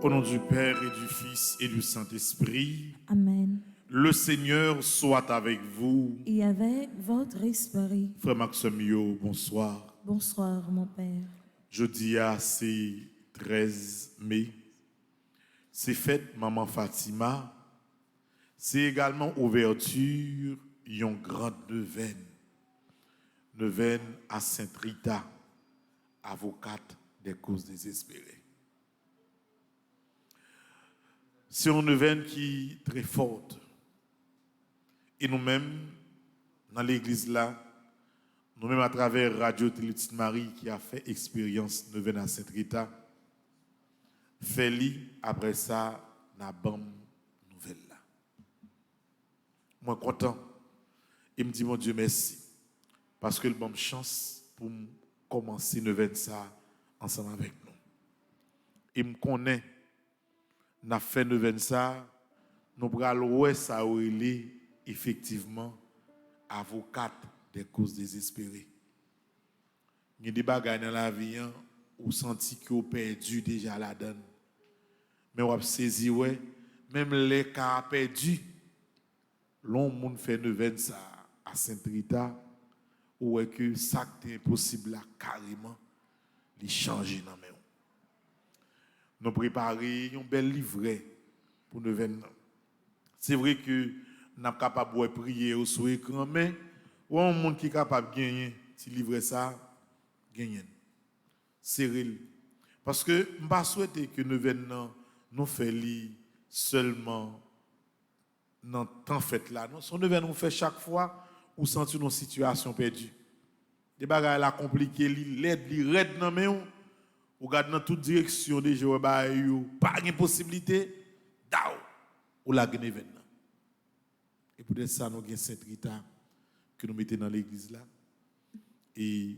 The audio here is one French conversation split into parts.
Au nom du Père et du Fils et du Saint-Esprit. Amen. Le Seigneur soit avec vous. Et avec votre esprit. Frère Maximio, bonsoir. Bonsoir, mon Père. Jeudi à c'est 13 mai. C'est fête Maman Fatima. C'est également ouverture d'une grande neuvaine. Neuvaine à Sainte Rita, avocate des causes désespérées. C'est une neuvaine qui est très forte. Et nous-mêmes, dans l'église là, nous-mêmes à travers Radio Télé-Petite Marie qui a fait expérience neuvaine à Sainte Rita, fait après ça, n'a bam nouvelle là. Moi content. Il me dit mon Dieu merci. Parce que le bon chance pour commencer neuvaine ça ensemble avec nous. Il me connaît. N'a fait neuvaine ça, nous pral ça effectivement avocate des causes désespérées. Il y a des bagages dans la vie où senti que vous perdu déjà la donne. Mais on saisi ouais, même les cas perdus, l'on moun fait neuvaine ça à Sainte Rita ou est que ça qui est impossible là carrément les changer dans main. Nous préparer un bel livret pour neuvaine. C'est vrai que nous sommes capables de prier sur l'écran, mais ou un monde qui est capable de gagner, si livrer ça, gagner. C'est réel. Parce que je ne souhaite pas que neuvaine nous fassions seulement dans le temps fait là. Non, son neuvaine nous fait chaque fois où sentir nos situations perdues. Des bagages là compliqués, l'aide, raide dans main. Ou regarde dans toute direction déjà, pas de possibilité, ou la gagne événement. Et peut-être ça, nous avons Sainte Rita que nous mettons dans l'église là. Et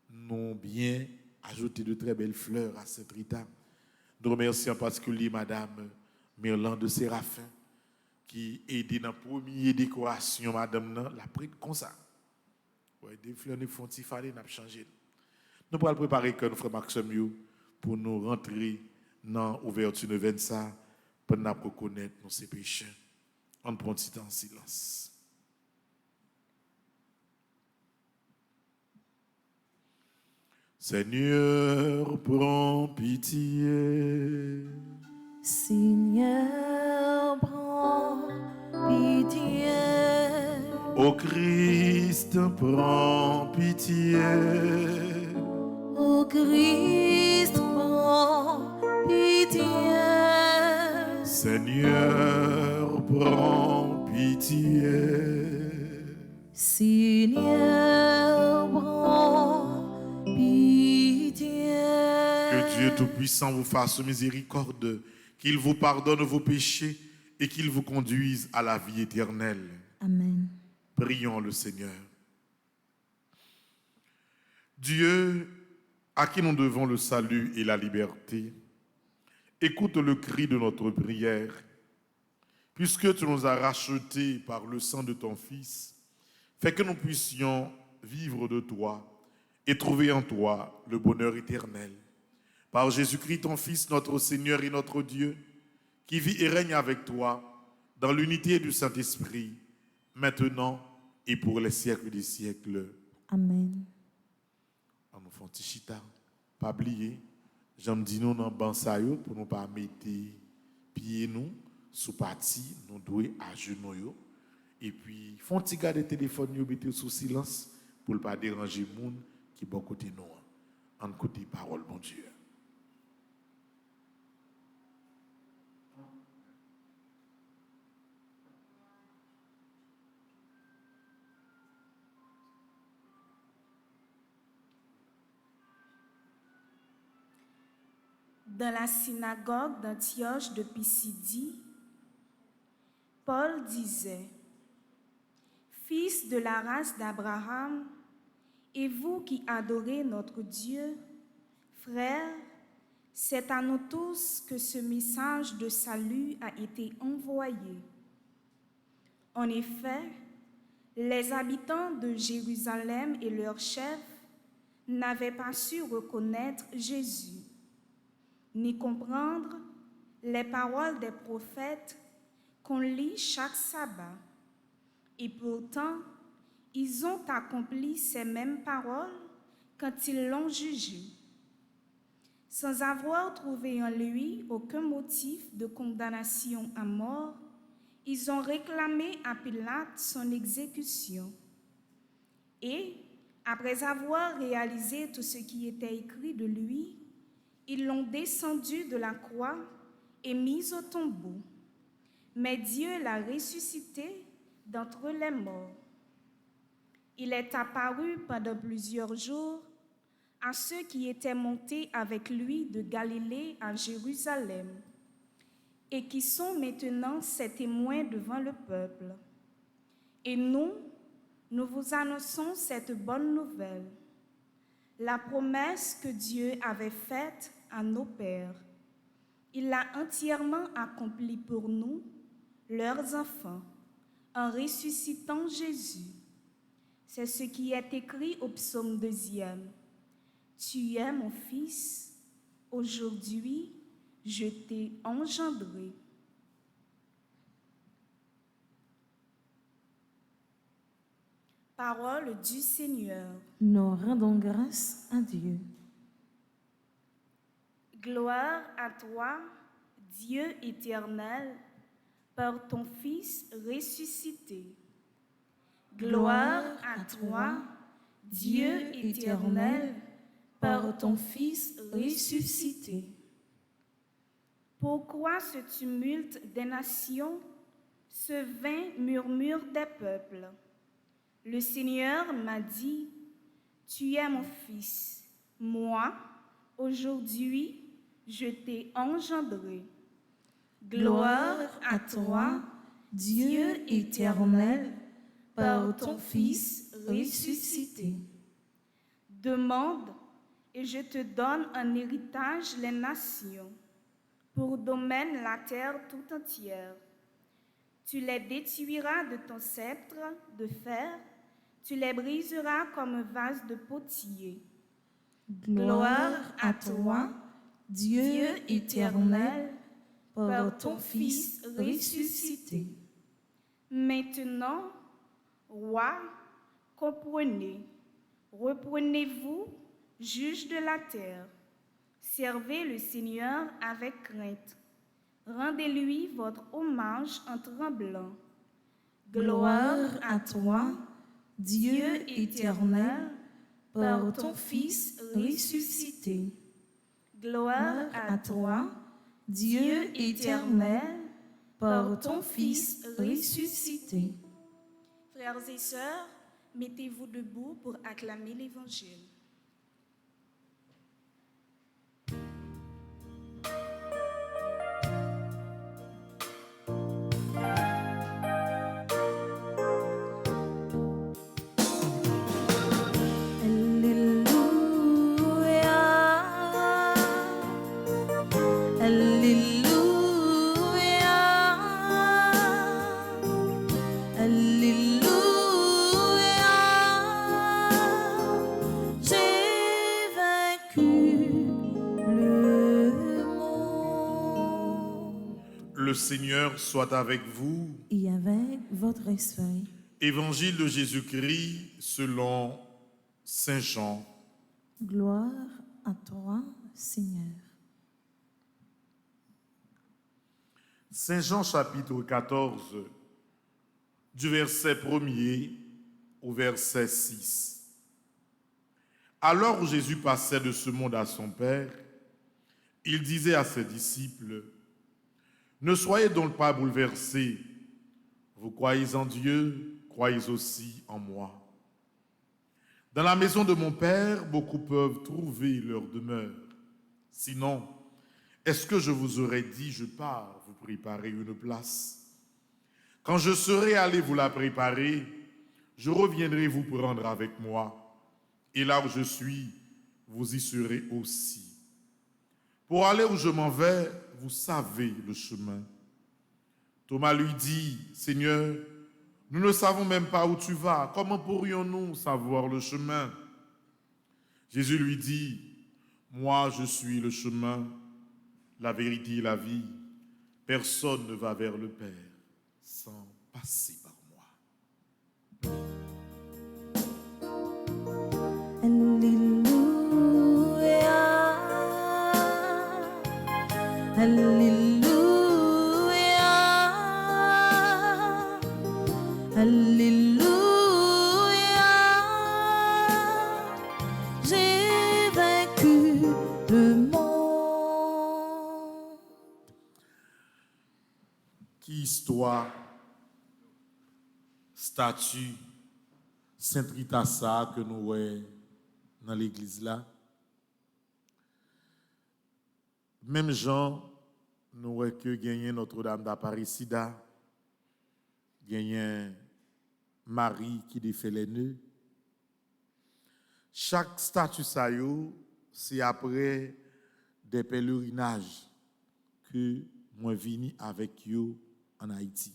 nous bien ajouté de très belles fleurs à Sainte Rita. Nous remercions en particulier Madame Merlan de Séraphin qui a aidé dans la première décoration, Madame, la prise comme ça. Ouais, des fleurs ne font pas fallait n'a changé. Nous pourrons préparer que nous frère Maxime pour nous rentrer dans l'ouverture de l'événement pour nous reconnaître nos péchés. On prend un petit temps en silence. Seigneur, prends pitié. Seigneur, prends pitié. Ô Christ, prends pitié. Ô Christ, prends pitié. Seigneur, prends pitié. Seigneur, prends pitié. Que Dieu Tout-Puissant vous fasse miséricorde, qu'il vous pardonne vos péchés et qu'il vous conduise à la vie éternelle. Amen. Prions le Seigneur. Dieu, à qui nous devons le salut et la liberté, écoute le cri de notre prière. Puisque tu nous as rachetés par le sang de ton Fils, fais que nous puissions vivre de toi et trouver en toi le bonheur éternel. Par Jésus-Christ, ton Fils, notre Seigneur et notre Dieu, qui vit et règne avec toi dans l'unité du Saint-Esprit, maintenant et pour les siècles des siècles. Amen. On nous fait chita, pas oublier, j'aime dire nous dans bansayo pour nous pas mettre pieds nous sous partie, nous devons à genoux et puis font petit garder téléphone nous mettre sous silence pour ne pas déranger monde qui bon côté nous. En côté parole bon Dieu. Dans la synagogue d'Antioche de Pisidie, Paul disait: Fils de la race d'Abraham, et vous qui adorez notre Dieu, frères, c'est à nous tous que ce message de salut a été envoyé. En effet, les habitants de Jérusalem et leurs chefs n'avaient pas su reconnaître Jésus, ni comprendre les paroles des prophètes qu'on lit chaque sabbat. Et pourtant, ils ont accompli ces mêmes paroles quand ils l'ont jugé. Sans avoir trouvé en lui aucun motif de condamnation à mort, ils ont réclamé à Pilate son exécution. Et, après avoir réalisé tout ce qui était écrit de lui, ils l'ont descendu de la croix et mis au tombeau. Mais Dieu l'a ressuscité d'entre les morts. Il est apparu pendant plusieurs jours à ceux qui étaient montés avec lui de Galilée à Jérusalem et qui sont maintenant ses témoins devant le peuple. Et nous vous annonçons cette bonne nouvelle, la promesse que Dieu avait faite à nos pères. Il l'a entièrement accomplie pour nous, leurs enfants, en ressuscitant Jésus. C'est ce qui est écrit au psaume 2e. Tu es mon fils, aujourd'hui je t'ai engendré. Parole du Seigneur. Nous rendons grâce à Dieu. Gloire à toi, Dieu éternel, par ton Fils ressuscité. Gloire à toi, Dieu éternel, par ton Fils ressuscité. Pourquoi ce tumulte des nations, ce vain murmure des peuples? Le Seigneur m'a dit: Tu es mon Fils, moi, Aujourd'hui, je t'ai engendré. Gloire à toi, Dieu éternel, par ton Fils ressuscité. Demande, et je te donne en héritage les nations, pour domaine la terre tout entière. Tu les détruiras de ton sceptre de fer, tu les briseras comme un vase de potier. Gloire à toi, Dieu éternel, par ton Fils ressuscité. Maintenant, roi, comprenez, reprenez-vous, juge de la terre. Servez le Seigneur avec crainte. Rendez-lui votre hommage en tremblant. Gloire à toi, Dieu éternel, par ton Fils ressuscité. Gloire À toi, Dieu éternel, par ton Fils ressuscité. Frères et sœurs, mettez-vous debout pour acclamer l'Évangile. Alléluia, Alléluia, Alléluia. J'ai vaincu le monde. Le Seigneur soit avec vous. Et avec votre esprit. Évangile de Jésus-Christ selon Saint Jean. Gloire à toi, Seigneur. Saint Jean chapitre 14, du verset 1er au verset 6. Alors où Jésus passait de ce monde à son Père, il disait à ses disciples, « Ne soyez donc pas bouleversés, vous croyez en Dieu, croyez aussi en moi. Dans la maison de mon Père, beaucoup peuvent trouver leur demeure. Sinon, est-ce que je vous aurais dit, je pars vous préparer une place? Quand je serai allé vous la préparer, je reviendrai vous prendre avec moi. Et là où je suis, vous y serez aussi. Pour aller où je m'en vais, vous savez le chemin. » Thomas lui dit, « Seigneur, nous ne savons même pas où tu vas. Comment pourrions-nous savoir le chemin? » Jésus lui dit, « Moi, je suis le chemin, la vérité et la vie. Personne ne va vers le Père sans passer par moi. » Alléluia, Alléluia, Alléluia. J'ai vaincu le monde. Qui histoire, statue, Saint Rita ça que nous voyons dans l'église là. Même Jean, nous voyons que gagné Notre-Dame d'Apparecida, gagné Marie qui défait les nœuds. Chaque statue ça yo, c'est après des pèlerinages que moi vini avec eux en Haïti.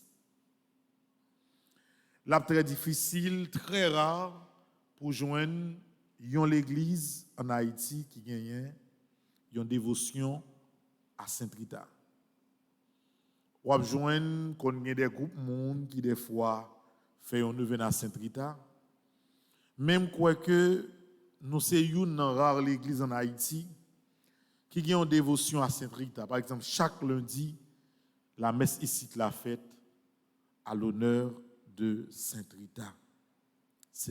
La très difficile, très rare pour joindre l'église en Haïti qui gagne une dévotion à Saint Rita. Ou à joindre qu'on y a des groupes monde qui des fois fait un neuvaine à Saint Rita. Même quoi que nous c'est une rare l'église en Haïti qui a une dévotion à Saint Rita. Par exemple, chaque lundi, la messe ici la fête à l'honneur de Saint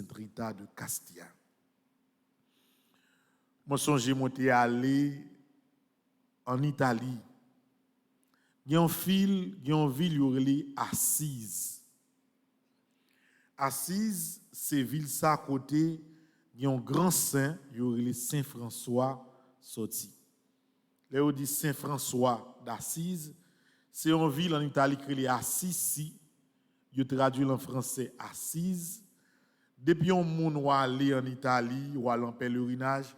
Rita de Castia. Moi, j'ai monté à aller en Italie. Il y a une ville qui Assise. Assise, c'est ville ça à côté, il y a un grand saint, il y a Saint François sorti. Là, on dit Saint-François d'Assise, c'est une ville en Italie qui est Assisi, je traduis en français Assise. Depuis un monde ou aller en Italie ou aller en pèlerinage,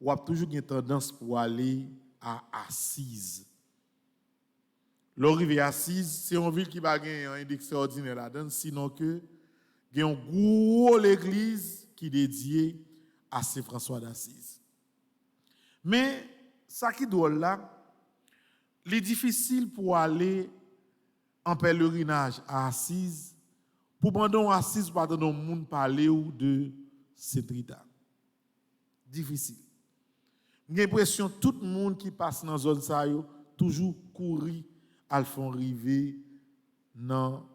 ou a toujours une tendance pour aller à Assise. L'arrivée à Assise, c'est une ville qui va gagner un index extraordinaire là-dedans, sinon que il y a une grosse église qui est dédiée à Saint François d'Assise. Mais ça qui doit là, il est difficile pour aller en pèlerinage à Assise, pour pendant Assise, pas de monde parler ou de Saint Rita. Difficile. J'ai l'impression que tout le monde qui passe dans la zone ça toujours courir à le fond river dans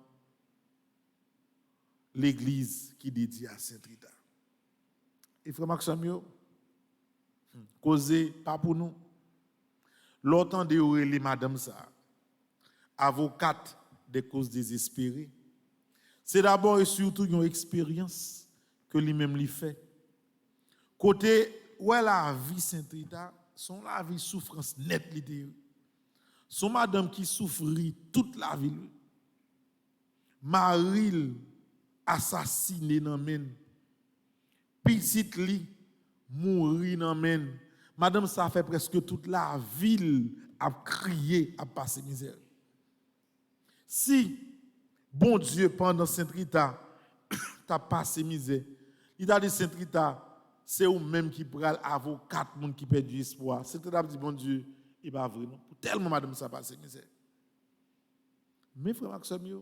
l'église qui est dédiée à Saint Rita. Et frère Maxime, causez pas pour nous. L'autant de les madame ça, avocate des causes désespérées. C'est d'abord et surtout une expérience que lui-même lui fait. Côté où est la vie Saint Rita, son la vie souffrance nette l'idée. Son madame qui souffrit toute la vie. Maril assassiné dans men. Petite li mouri dans men. Madame ça fait presque toute la ville a crié, a passé misère. Si bon Dieu pendant Saint Rita t'a passé misère, il a dit Saint Rita c'est ou même qui pral avocat monde qui perd du espoir. Saint Rita dit bon Dieu, il pas vrai non. Tellement madame ça passé misère. Mais frère Maxime,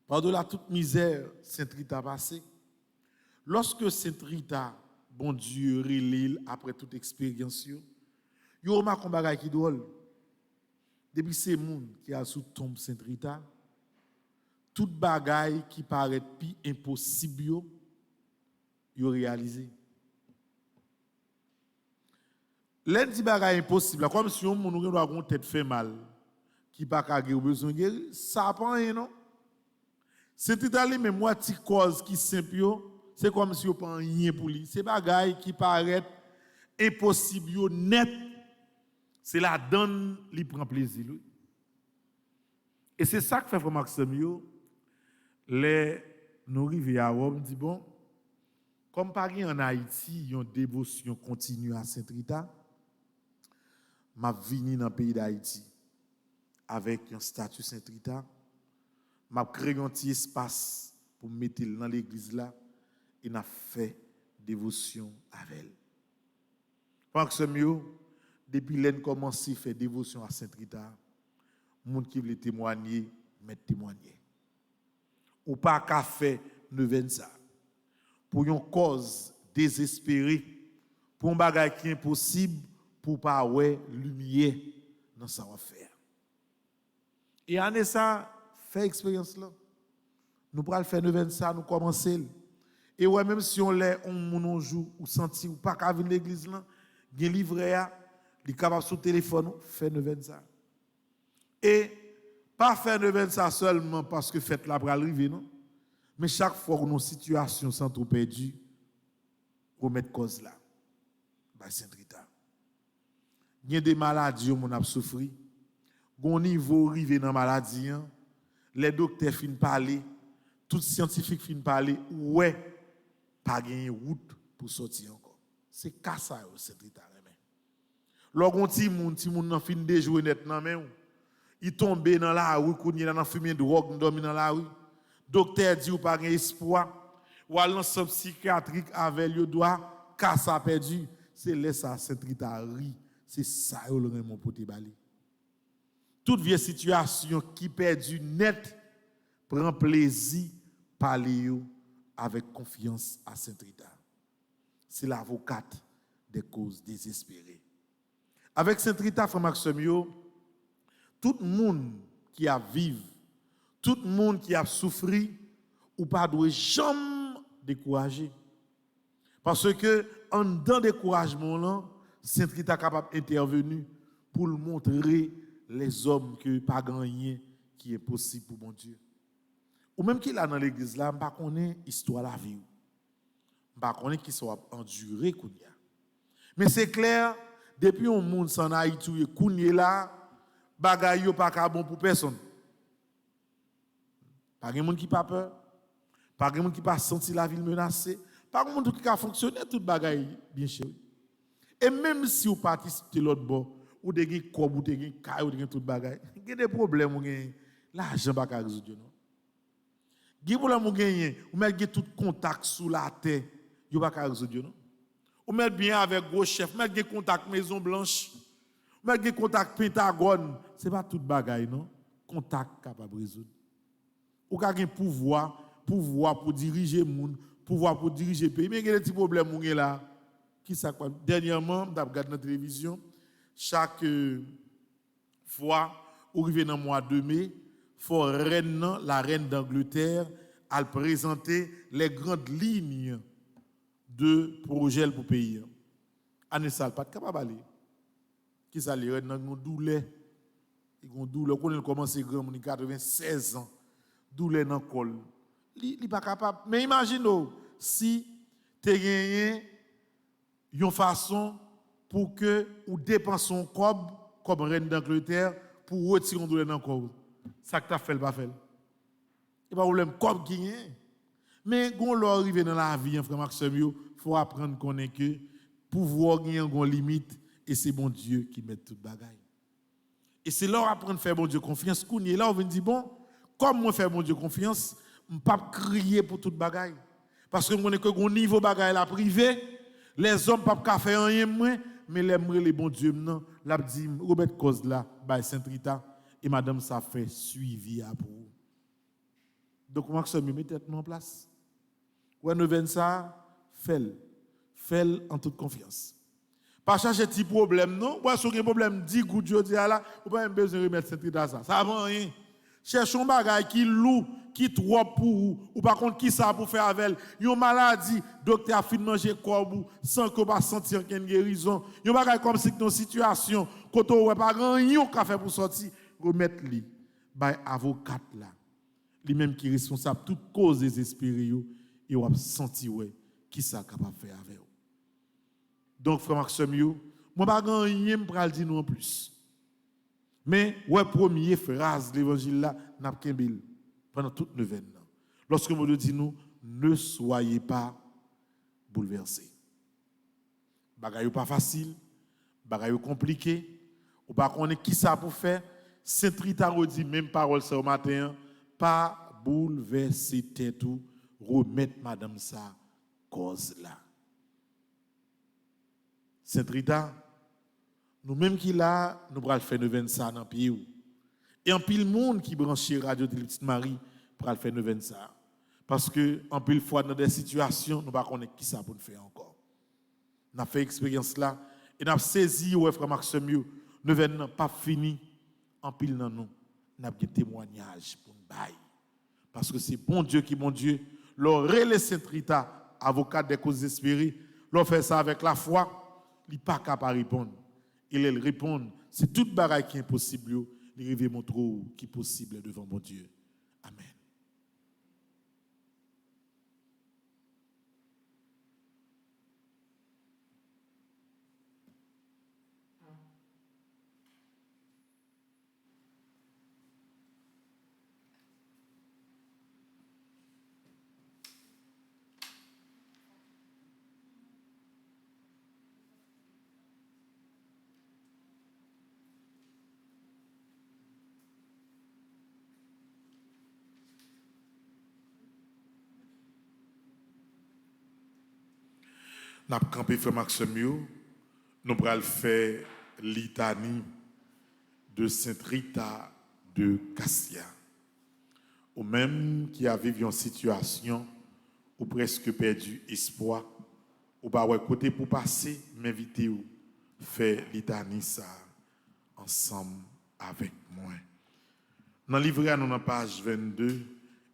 par-delà toute misère, Saint Rita passé. Lorsque Saint Rita, bon Dieu, relève après toute expérience, yo remarque un bagage qui drôle. Depuis ces monde qui a sous tombe Saint Rita, toute bagaille qui paraît plus impossible, yo réalisé. Lundi bagaille impossible, comme si on nous a une tête fait mal, qui pas ka besoin de guérir, ça pas rien non. C'est Rita mais moitié cause qui simple c'est comme si on pas rien pour lui. C'est bagaille qui paraît impossible net. C'est la donne lui prend plaisir lui. Et c'est ça que fait frère Maxime les nous arrivons à Rome dit bon comme par en Haïti une dévotion continue à Saint Rita m'a venu dans le pays d'Haïti avec un statut Saint Rita m'a créé un petit espace pour mettre dans l'église là et n'a fait dévotion avec elle. Maxime depuis l'en commencé faire dévotion à Saint Rita, monde qui veut témoigner, mettre témoigner. Ou pas qu'à faire ne ça. Pour une cause désespérée, pour un bagage qui est impossible, pour pas avoir lumière dans sa affaire. Et en ça, fait expérience là. Nous pourrons faire ne ça, nous commencer. Et ouais, même si on l'est, on joue ou senti ou pas qu'à venir l'église là, il y a un livret, il est capable sur le téléphone, faire ne ça. Et pas faire ne ça seulement parce que fête là pour arriver, non? Mais chaque fois que nos situations sont trop perdues, remettre cause là. Bah, Saint Rita. Il y a des maladies où on a souffert. Gon niveau arrivé dans maladie, les docteurs finissent parler, tous scientifiques finissent parler, ouais, pas gagner route pour sortir encore. C'est qu'à ça Saint Rita. Lorsqu'on ti moun nan fin de jouer net nan men, il tombe dans la rue, il dans fumée de drogue, dormi dans la rue. Docteur dit ou pas gain espoir, ou à l'ensemble psychiatrique avec le doigt, car ça perdu, c'est là ça Saint Rita ri, c'est ça le remon pour te bali. Toute vieille situation qui perdu net prend plaisir parler avec confiance à Saint Rita. C'est l'avocate des causes désespérées. Avec Saint Rita, frère Maxime, tout le monde qui a vécu, tout le monde qui a souffert, ou pas doit jamais décourager. Parce que en dans découragement là, Saint Rita est capable d'intervenir pour le montrer les hommes que pas gagné qui est possible pour mon Dieu. Ou même qu'il a dans l'église là, pas connaît histoire la vie. Pas connaît qui soit enduré kounya. Mais c'est clair, depuis un monde sans Haïti, kounye là, bagay yo pas ka bon pour personne. Pas de monde qui pas peur, pas de monde qui pas senti la ville menacée, pas de monde qui a fonctionné tout bagay bien chéri. Et même si vous participez de l'autre bord, ou de gen kob, ou de gen kay, ou de gen tout bagay, il y a des problèmes ou gen l'argent pas ka résoudre non. Gen problème ou gen ou mettre tout contact sous la terre, yo pas ka résoudre non. Ou mettre bien avec gros chef, mettre gen contact Maison Blanche, mettre gen contact Pentagone, c'est pas tout bagay non. Contact capable résoudre. Ou ka gen pouvoir pour diriger monde, pouvoir pour diriger pays, mais il y a des petits problèmes ou gen là. Qui ça quoi? Dernièrement, je regarde la télévision, chaque fois, où arrive dans le mois de mai, faut la reine d'Angleterre, à présenter les grandes lignes de projet pour le pays. Année ça, pas de capable aller. Qui ça les reine dans une douleur, ils ont douleur, quand ils commencent à grand, 96 ans, douleur dans le col. Ils pas capable. Mais imaginez si tu as gagné une façon pour que ou dépensons comme reine d'Angleterre pour retirer douleur dans le corps. Ça que tu as fait, pas fait. Il pas problème comme qui est. Mais quand on arrive dans la vie, frère Maxime, il faut apprendre qu'on est que pouvoir gagner une limite et c'est bon Dieu qui met toute bagaille. Et c'est là apprendre à faire bon Dieu confiance. Qu'on est là, on vient dire bon, comme moi faire bon Dieu confiance, je ne peux pas crier pour toute bagaille. Parce que on est que au niveau bagaille la privé, les hommes ne peuvent pas faire rien moins, mais les bons Dieu non, l'a dit Robert cause là, by Saint Rita et madame ça fait suivi à vous. Donc moi je me mets en place. Ouais nous venons ça, fais en toute confiance. Pas chercher petit problème non, ouais sur un problème 10 gouttes je dis là, ou pas besoin de remettre Saint Rita ça. Ça va rien. Cherchons bagage qui lourd, qui trop pour ou par contre qui ça pour faire avec une maladie, docteur a fini manger corps sans qu'on pas sentir qu'il y a une guérison. Yon bagage comme si dans situation quand on pas grand yon qu'a fait pour sortir, remettre li by avocat là. Lui même qui est responsable toute cause désespérée yo et on a senti ouais qui ça capable faire avec eux. Donc frère Maxime yo, moi pas grand rien pral dire nous en plus. Mais ouais première phrase de l'évangile là n'a kembel pendant toute neuvaine. Lorsque mon Dieu dit nous ne soyez pas bouleversés. Bagay pas facile, bagay compliqué, ou pas connaît qui ça pour faire. Saint Rita redit même parole ce matin, pas bouleverser tête ou remettre madame ça cause là. Saint Rita nous-mêmes qui là, nous allons faire 9 ça dans le pays. Et en pile monde qui branche Radio de Petite Marie pour faire 9 ça. Parce que en pile fois dans des situations, nous ne connaissons pas qui ça pour nous faire encore. Nous avons fait expérience là et nous avons saisi ouais frère Maxime, 9 n'a pas fini en pile dans nous. Nous avons des témoignages pour nous bailler. Parce que c'est bon Dieu qui bon Dieu. Leur relais Saint Rita, avocat des causes espérées, leur fait ça avec la foi, il n'est pas capable de répondre. Il répond, c'est toute bagaille qui est impossible, il révèle mon trou qui est possible devant mon Dieu. Amen. Nous avons campé frère Maxime, nous allons faire litanie de Sainte Rita de Cassia. Ou même qui a vécu une situation ou presque perdu espoir, ou pas côté pour passer, m'inviter ou faire litanie ça ensemble avec moi. Dans le livret, nous avons page 22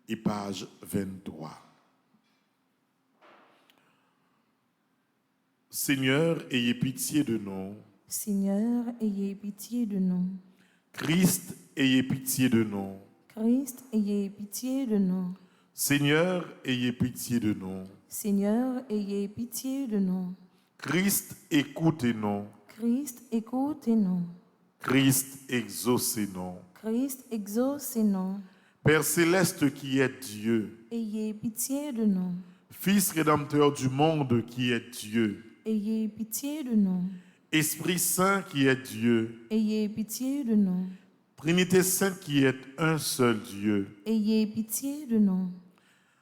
et page 23. Seigneur, ayez pitié de nous. Seigneur, ayez pitié de nous. Christ, ayez pitié de nous. Christ, ayez pitié de nous. Seigneur, ayez pitié de nous. Seigneur, ayez pitié de nous. Christ, écoutez-nous. Christ, écoutez-nous. Christ, exaucez-nous. Christ, exaucez-nous. Père céleste qui est Dieu, Ayez pitié de nous. Fils rédempteur du monde qui est Dieu, Ayez pitié de nous. Esprit Saint qui est Dieu, Ayez pitié de nous. Trinité Sainte qui est un seul Dieu, Ayez pitié de nous.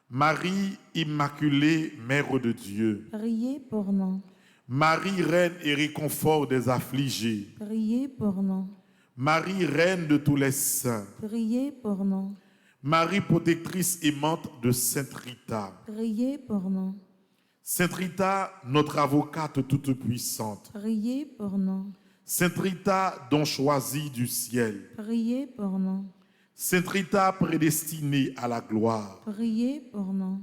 Marie Immaculée, Mère de Dieu, Priez pour nous. Marie Reine et réconfort des affligés, Priez pour nous. Marie Reine de tous les saints, Priez pour nous. Marie protectrice aimante de Sainte Rita, Priez pour nous. Sainte Rita, notre avocate toute puissante, Priez pour nous. Sainte Rita, don choisi du ciel, Priez pour nous. Sainte Rita prédestinée à la gloire, Priez pour nous.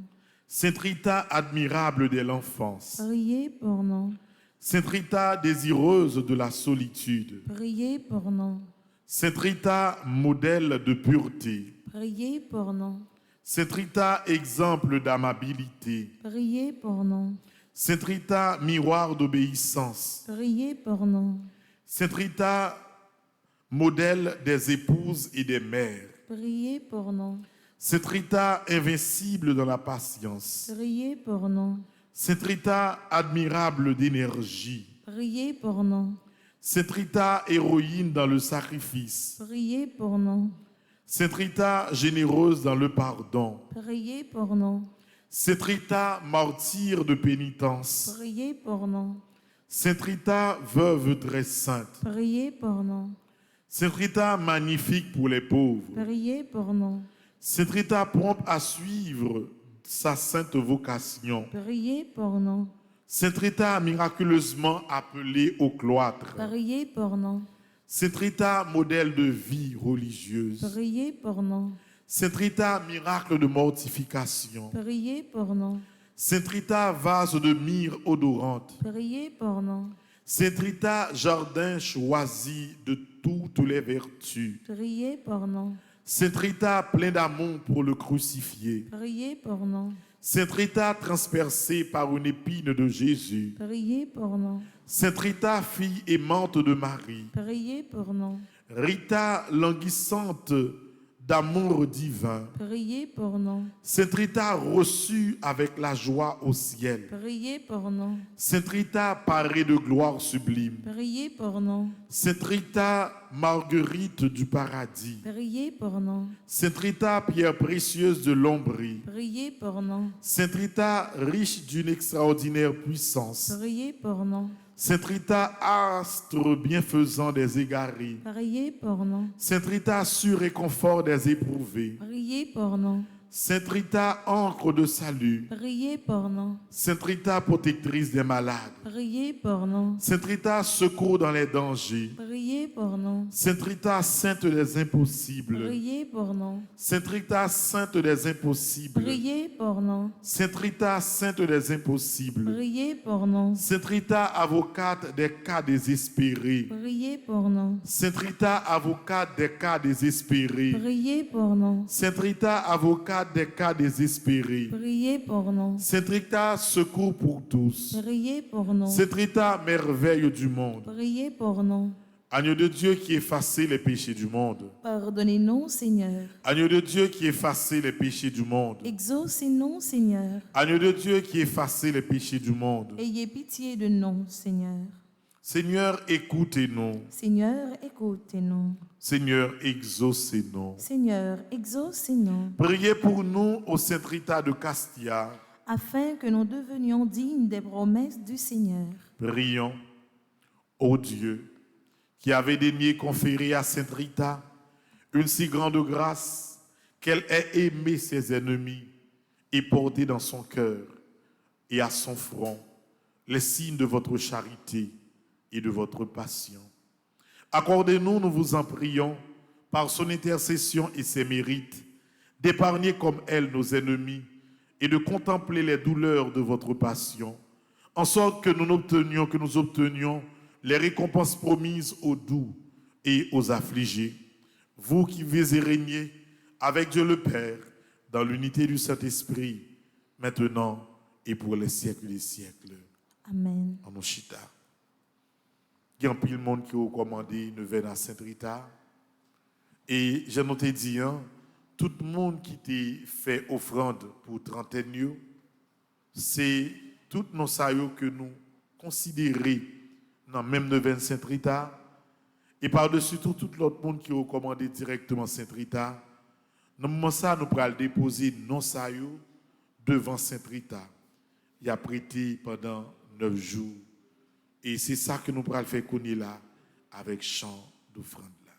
Sainte Rita admirable de l'enfance, Priez pour nous. Sainte Rita désireuse de la solitude, Priez pour nous. Sainte Rita modèle de pureté, Priez pour nous. Sainte Rita exemple d'amabilité, Priez pour nous. Sainte Rita miroir d'obéissance, Priez pour nous. Sainte Rita modèle des épouses et des mères, Priez pour nous. Sainte Rita invincible dans la patience, Priez pour nous. Sainte Rita admirable d'énergie, Priez pour nous. Sainte Rita héroïne dans le sacrifice, Priez pour nous. Sainte Rita généreuse dans le pardon, Priez pour nous. Sainte Rita martyre de pénitence, Priez pour nous. Sainte Rita veuve très sainte, Priez pour nous. Sainte Rita magnifique pour les pauvres, Priez pour nous. Sainte Rita prompte à suivre sa sainte vocation, Priez pour nous. Sainte Rita miraculeusement appelée au cloître, Priez pour nous. Sainte Rita modèle de vie religieuse, Priez pour nous. Sainte Rita miracle de mortification, Priez pour nous. Sainte Rita vase de myrrhe odorante, Priez pour nous. Sainte Rita jardin choisi de toutes les vertus, Priez pour nous. Sainte Rita plein d'amour pour le crucifié, Priez pour nous. Sainte Rita transpercée par une épine de Jésus, Priez pour nous. Sainte Rita fille aimante de Marie, Priez pour nous. Rita languissante d'amour divin, Priez pour nous. Sainte Rita reçue avec la joie au ciel, Priez pour nous. Sainte Rita parée de gloire sublime, Priez pour nous. Sainte Rita Marguerite du paradis, Priez pour nous. Sainte Rita pierre précieuse de l'Ombrie, Priez pour nous. Sainte Rita riche d'une extraordinaire puissance, Priez pour nous. Sainte Rita astre bienfaisant des égarés, Priez pour nous. Sainte Rita sûr et confort des éprouvés, Priez pour nous. Sainte Rita encre de salut, Priez pour nous. Sainte Rita protectrice des malades, Priez pour nous. Sainte Rita secours dans les dangers, Priez pour nous. Sainte Rita sainte des impossibles, Priez pour nous. Sainte Rita sainte des impossibles, Priez pour nous. Sainte Rita sainte des impossibles, Priez pour nous. Sainte Rita avocate des cas désespérés, Priez pour nous. Sainte Rita avocate des cas désespérés, Priez pour nous. Sainte Rita avocate des cas désespérés, Priez pour nous. Sainte Rita secours pour tous, Priez pour nous. Sainte Rita merveille du monde, Priez pour nous. Agneau de Dieu qui effaçait les péchés du monde, Pardonnez-nous, Seigneur. Agneau de Dieu qui effaçait les péchés du monde, Exaucez-nous, Seigneur. Agneau de Dieu qui effaçait les péchés du monde. Ayez pitié de nous, Seigneur. Seigneur, écoutez-nous. Seigneur, écoutez-nous. Seigneur, exaucez-nous. Seigneur, exaucez-nous, Priez pour nous, ô Sainte Rita de Castia. afin que nous devenions dignes des promesses du Seigneur. Prions, ô Dieu, qui avait daigné conférer à Sainte Rita une si grande grâce qu'elle ait aimé ses ennemis et porté dans son cœur et à son front les signes de votre charité et de votre passion. Accordez-nous, nous vous en prions, par son intercession et ses mérites, d'épargner comme elle nos ennemis et de contempler les douleurs de votre passion, en sorte que nous obtenions les récompenses promises aux doux et aux affligés. Vous qui vivez et régnez avec Dieu le Père, dans l'unité du Saint-Esprit, maintenant et pour les siècles des siècles. Amen. En nous chita. Il y a un pile monde qui a recommandé de venir à Sainte-Rita. Et j'ai noté dit, hein, tout le monde qui t'a fait offrande pour trentaine, c'est tout nos saillots que nous considérons dans même neuvaine Sainte-Rita. Et par-dessus tout l'autre monde qui a recommandé directement Sainte-Rita. Dans le moment ça, nous pourrons déposer nos saillots devant Sainte-Rita. Il a prêté pendant 9 jours. Et c'est ça que nous pourrons faire connaître là avec chant d'offrande là.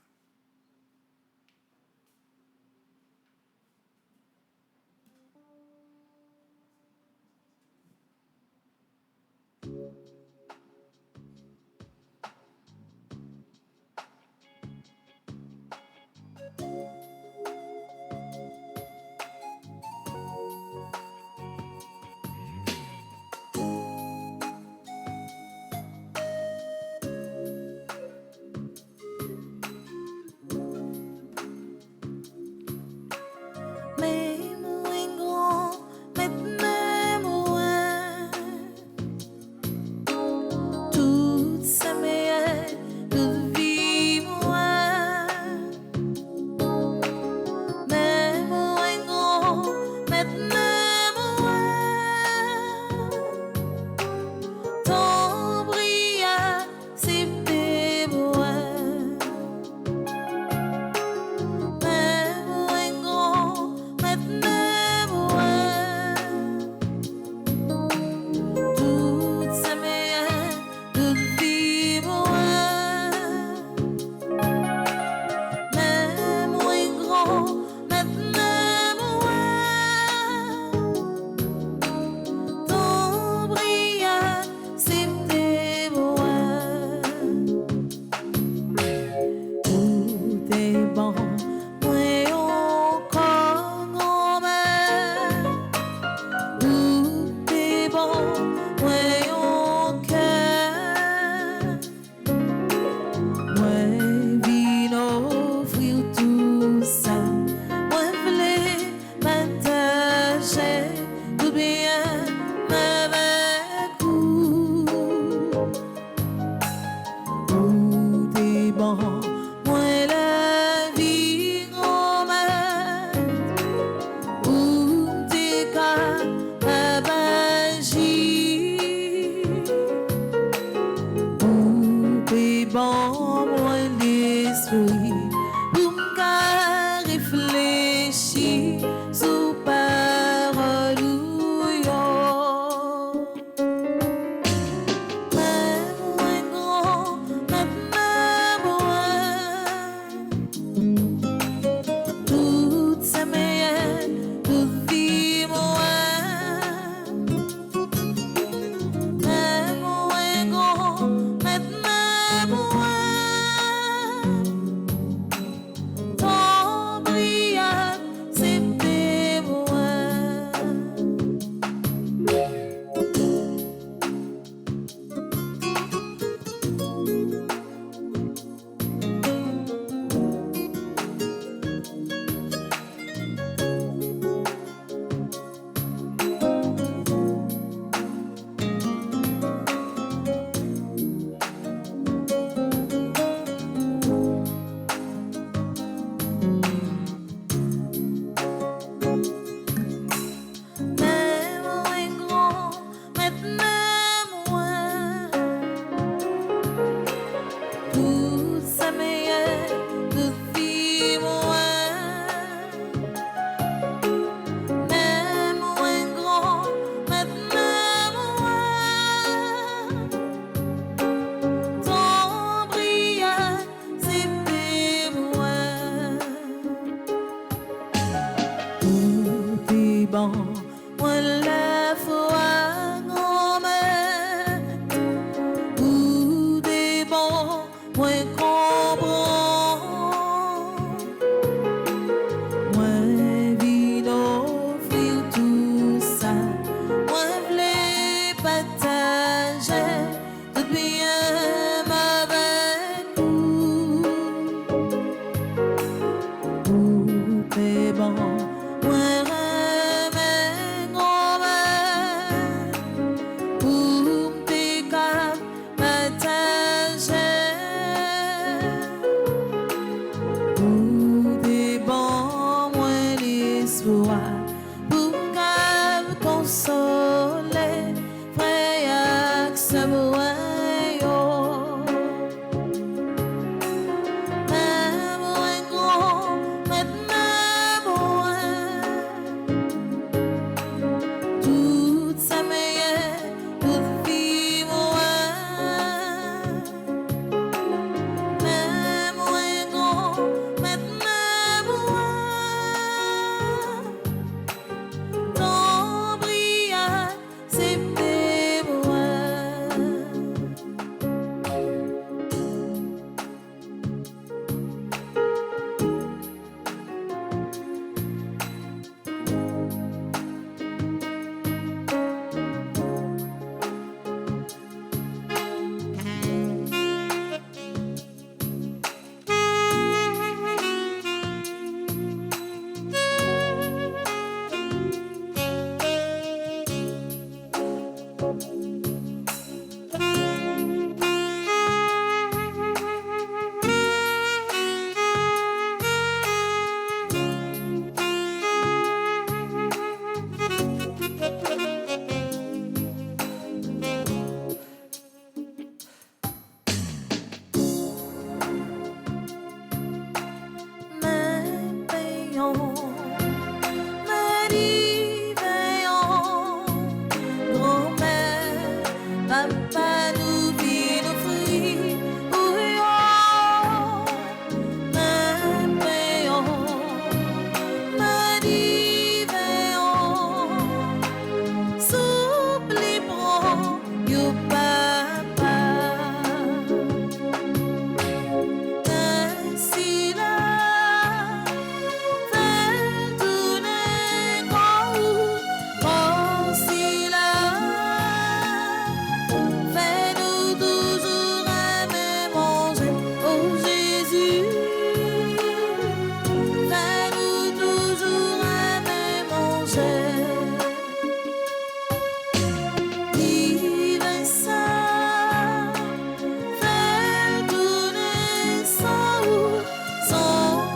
toi, pour qu'elle console, frère, ce moi, yo. Même un grand, maintenant, moi, toute sa meilleure, toute vie, moi. Même un grand, maintenant, moi. Ton brillant, c'est moi. Mais payons, Marie veillons, grand-mère, papa nous vit nos fruits, ouillons. Mais payons, Marie veillons, soufflons, you papa. Ainsi là, fais tourner quand si là, fais-nous toujours aimer manger, oh Jésus, fais-nous toujours aimer manger. Divin Saint, fais tourner sans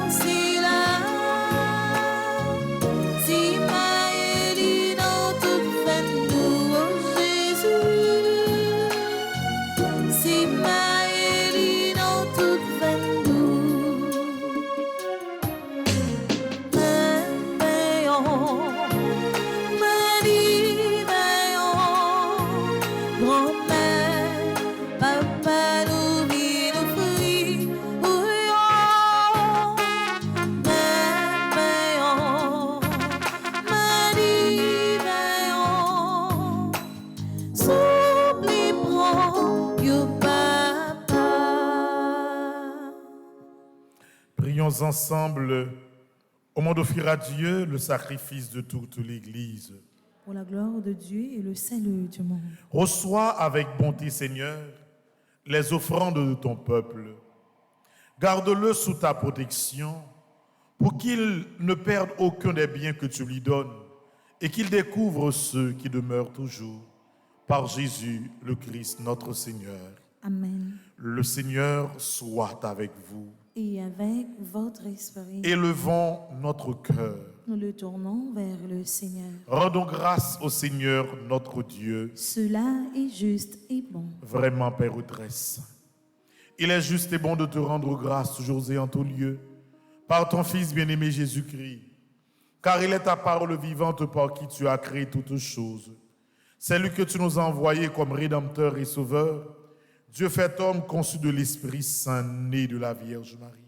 si là, si Maëlie dans toute nous, oh Jésus, si Maëlie dans toute nous, veillons, Marie veillons, grand-mère, papa nous vit nos fruits, ouillons, veillons, Marie veillons, soufflons, you papa. Prions ensemble au moment d'offrir à Dieu le sacrifice de toute l'Église. Pour la gloire de Dieu et le salut du monde. Reçois avec bonté, Seigneur, les offrandes de ton peuple. Garde-le sous ta protection pour qu'il ne perde aucun des biens que tu lui donnes et qu'il découvre ceux qui demeurent toujours. Par Jésus, le Christ, notre Seigneur. Amen. Le Seigneur soit avec vous. Et avec votre esprit, Élevons notre cœur. nous le tournons vers le Seigneur. Rendons grâce au Seigneur, notre Dieu. Cela est juste et bon. Vraiment, Père très saint. Il est juste et bon de te rendre grâce toujours et en tout lieu, par ton Fils bien-aimé Jésus-Christ, car il est ta parole vivante par qui tu as créé toutes choses. C'est lui que tu nous as envoyé comme Rédempteur et Sauveur, Dieu fait homme conçu de l'Esprit Saint, né de la Vierge Marie,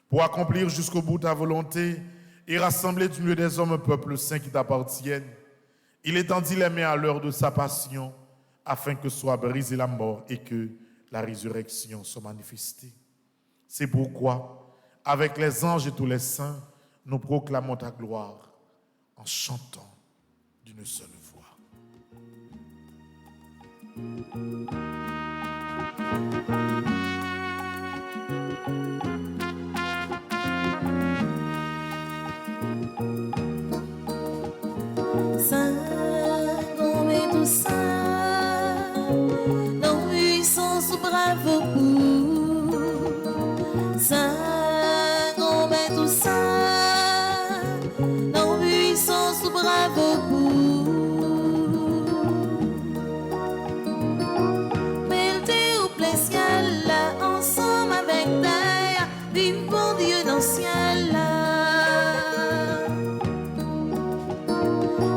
pour accomplir jusqu'au bout ta volonté et rassembler du milieu des hommes un peuple saint qui t'appartienne. Il étendit les mains à l'heure de sa passion, afin que soit brisée la mort et que la résurrection soit manifestée. C'est pourquoi, avec les anges et tous les saints, nous proclamons ta gloire en chantant d'une seule voix. Saint, comme est tout saint, dans puissance bravo pour. Saint, comme est tout saint, dans puissance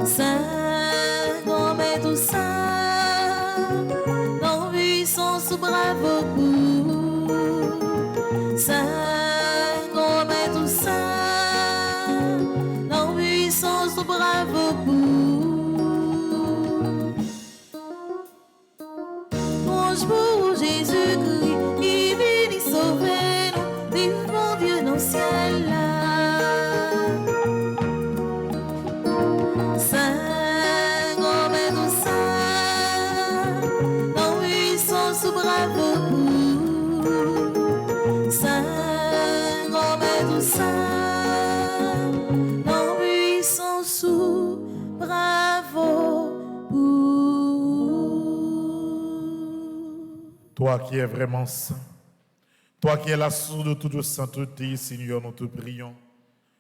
Saint, comme est tout saint, dans puissance bravo pour. Saint, comme est tout saint, dans puissance bravo pour. Pour Jésus-Christ, qui vient sauver nous, vive mon Dieu dans le ciel là. Saint, comme est tout saint, dans puissance bravo pour. Saint, comme est tout saint, dans puissance bravo pour. Toi qui es vraiment saint, toi qui es la source de toute sainteté, Seigneur, nous te prions.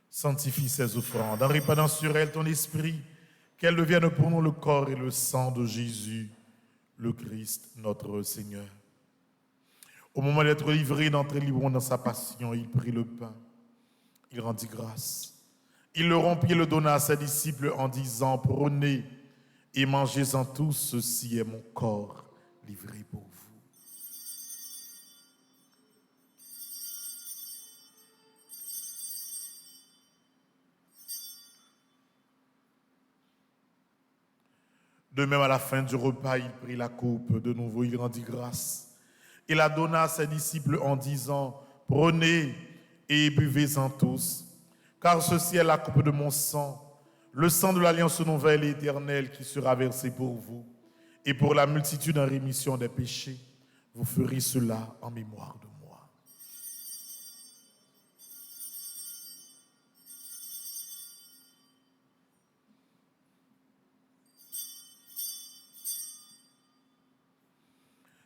Sanctifie ces offrandes, en répandant sur elles ton esprit, qu'elles deviennent pour nous le corps et le sang de Jésus, le Christ, notre Seigneur. Au moment d'être livré, d'entrer librement dans sa passion, il prit le pain, il rendit grâce. Il le rompit et le donna à ses disciples en disant, prenez et mangez-en tous, ceci est mon corps livré pour vous. De même, à la fin du repas, il prit la coupe. De nouveau, il rendit grâce. Il la donna à ses disciples en disant, prenez et buvez-en tous, car ceci est la coupe de mon sang, le sang de l'alliance nouvelle et éternelle qui sera versé pour vous. Et pour la multitude en rémission des péchés, vous ferez cela en mémoire de moi.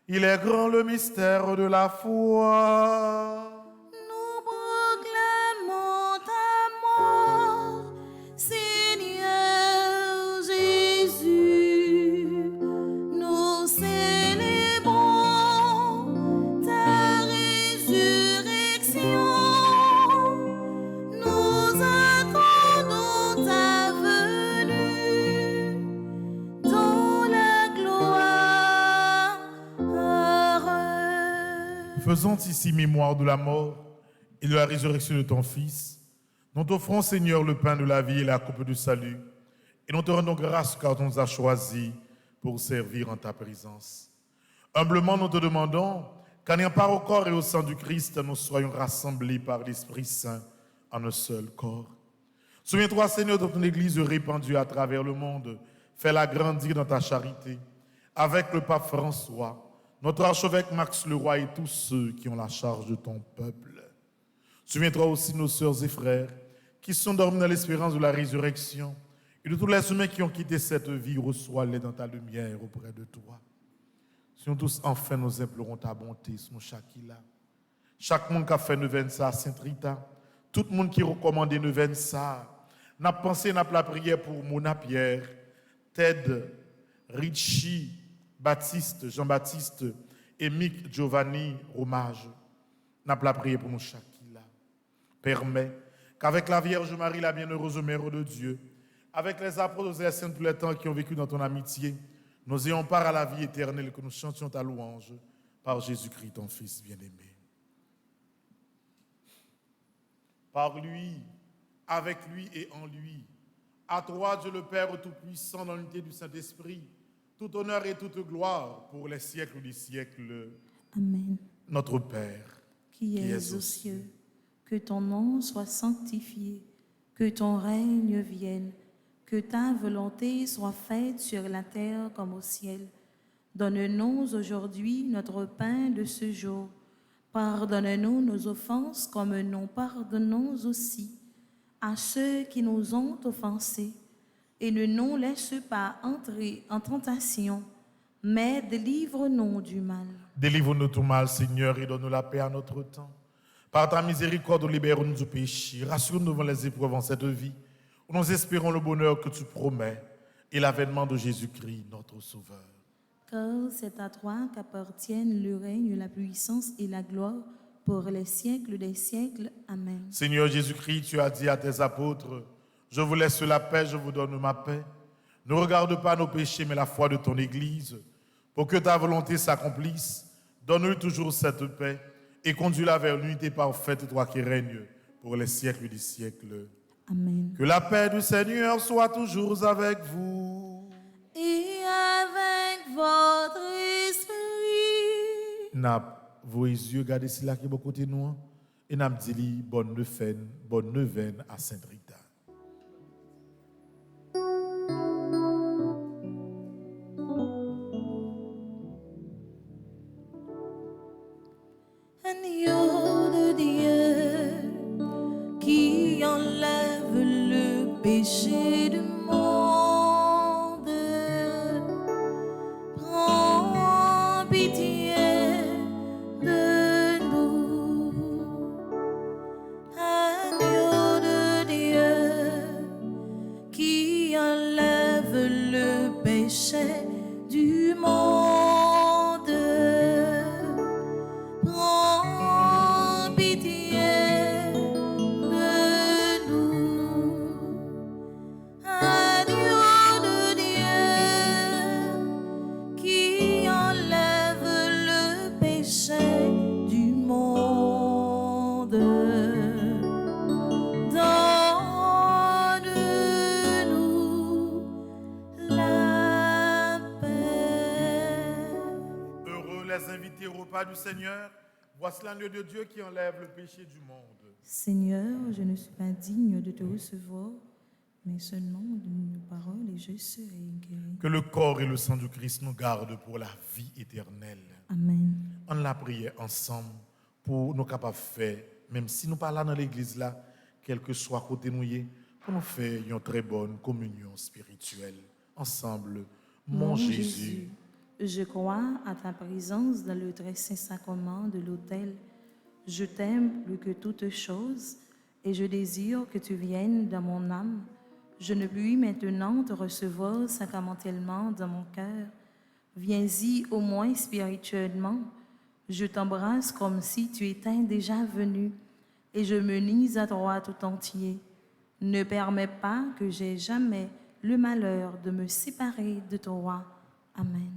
Il est grand le mystère de la foi. Nous proclamons ta mort, Seigneur Jésus. Nous célébrons ta résurrection. Nous attendons ta venue dans la gloire. Faisons ici mémoire de la mort et de la résurrection de ton Fils. Nous t'offrons, Seigneur, le pain de la vie et la coupe du salut. Et nous te rendons grâce car tu nous as choisis pour servir en ta présence. Humblement, nous te demandons qu'en ayant part au corps et au sang du Christ, nous soyons rassemblés par l'Esprit Saint en un seul corps. Souviens-toi, Seigneur, de ton Église répandue à travers le monde. Fais-la grandir dans ta charité. Avec le pape François, notre archevêque Max Leroy et tous ceux qui ont la charge de ton peuple. Souviens-toi aussi de nos sœurs et frères qui sont dormis dans l'espérance de la résurrection et de tous les humains qui ont quitté cette vie, reçois-les dans ta lumière auprès de toi. Si nous tous, enfin, nous implorons ta bonté sur nous chacun. Chaque monde qui a fait neuvaine ça, Sainte Rita, tout le monde qui recommande neuvaine ça, n'a pensé, n'a la prière pour Mona Pierre, Ted, Richie, Baptiste, Jean-Baptiste et Mick Giovanni Romage. N'a la prière pour nous chacun. Permet qu'avec la Vierge Marie, la bienheureuse Mère de Dieu, avec les apôtres et les saints de tous les temps qui ont vécu dans ton amitié, nous ayons part à la vie éternelle, que nous chantions ta louange par Jésus-Christ, ton Fils bien-aimé. Par lui, avec lui et en lui, à toi, Dieu le Père Tout-Puissant, dans l'unité du Saint-Esprit, tout honneur et toute gloire pour les siècles des siècles. Amen. Notre Père, Qui es aux cieux, que ton nom soit sanctifié, que ton règne vienne, que ta volonté soit faite sur la terre comme au ciel. Donne-nous aujourd'hui notre pain de ce jour. Pardonne-nous nos offenses comme nous pardonnons aussi à ceux qui nous ont offensés. Et ne nous laisse pas entrer en tentation, mais délivre-nous du mal. Délivre-nous du mal, Seigneur, et donne-nous la paix à notre temps. Par ta miséricorde, libère-nous du péché. Rassure-nous devant les épreuves en cette vie, où nous espérons le bonheur que tu promets et l'avènement de Jésus-Christ, notre Sauveur. Car c'est à toi qu'appartiennent le règne, la puissance et la gloire pour les siècles des siècles. Amen. Seigneur Jésus-Christ, tu as dit à tes apôtres, Je vous laisse la paix, je vous donne ma paix. Ne regarde pas nos péchés, mais la foi de ton Église. Pour que ta volonté s'accomplisse, donne-lui toujours cette paix et conduis-la vers l'unité parfaite, toi qui règnes pour les siècles des siècles. Amen. Que la paix du Seigneur soit toujours avec vous. Et avec votre esprit. N'a vos yeux, gardez cela qui est beaucoup de nous. Et n'a dit bonne neuvaine à Sainte-Rita. Agneau de Dieu qui enlève le péché du monde, prends pitié de nous. Agneau de Dieu qui enlève le péché du monde. Prends pitié de nous, agneau de Dieu qui enlève le péché du monde. Donne-nous la paix. Heureux les invités au repas du Seigneur. Voici l'agneau de Dieu qui enlève le péché du monde. Seigneur, je ne suis pas digne de te recevoir, mais seulement d'une parole et je serai guéri. Que le corps et le sang du Christ nous gardent pour la vie éternelle. Amen. On l'a prié ensemble pour nous capables de faire, même si nous parlons dans l'église là, quel que soit côté nous, pour nous faire une très bonne communion spirituelle. Ensemble, mon Jésus. Je crois à ta présence dans le très saint sacrement de l'autel. Je t'aime plus que toutes choses et je désire que tu viennes dans mon âme. Je ne puis maintenant te recevoir sacramentellement dans mon cœur. Viens-y au moins spirituellement. Je t'embrasse comme si tu étais déjà venu et je me lis à toi tout entier. Ne permets pas que j'aie jamais le malheur de me séparer de toi. Amen.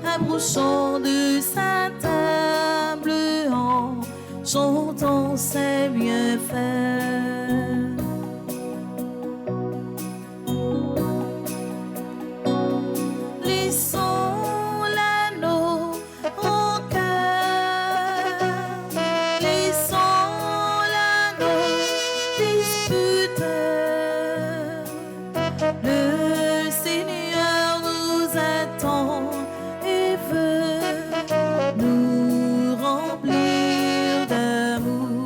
Approchons de sa table en chantant ses bienfaits. Laissons l'anneau au cœur, laissons l'anneau disputeur. Le Seigneur nous attend et veut nous remplir d'amour.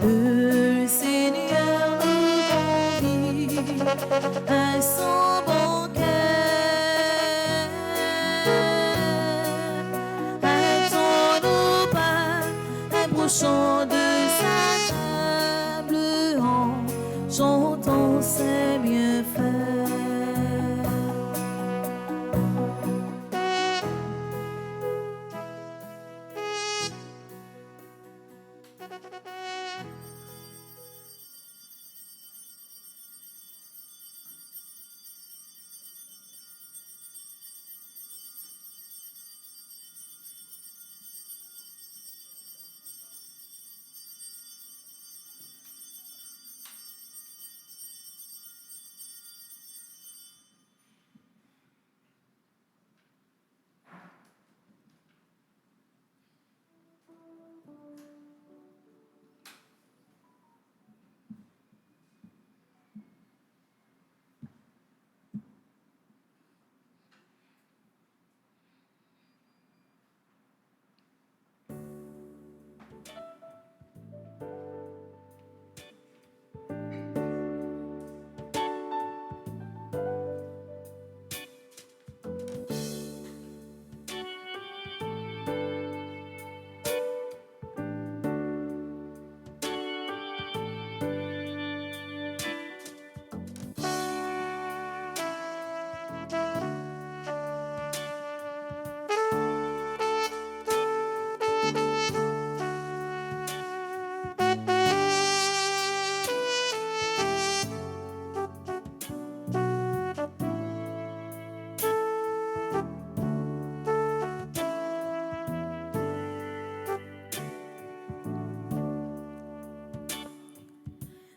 Le Seigneur nous convie à son banquet. Attendons s'approchant de sa table en chantant ses bienfaits.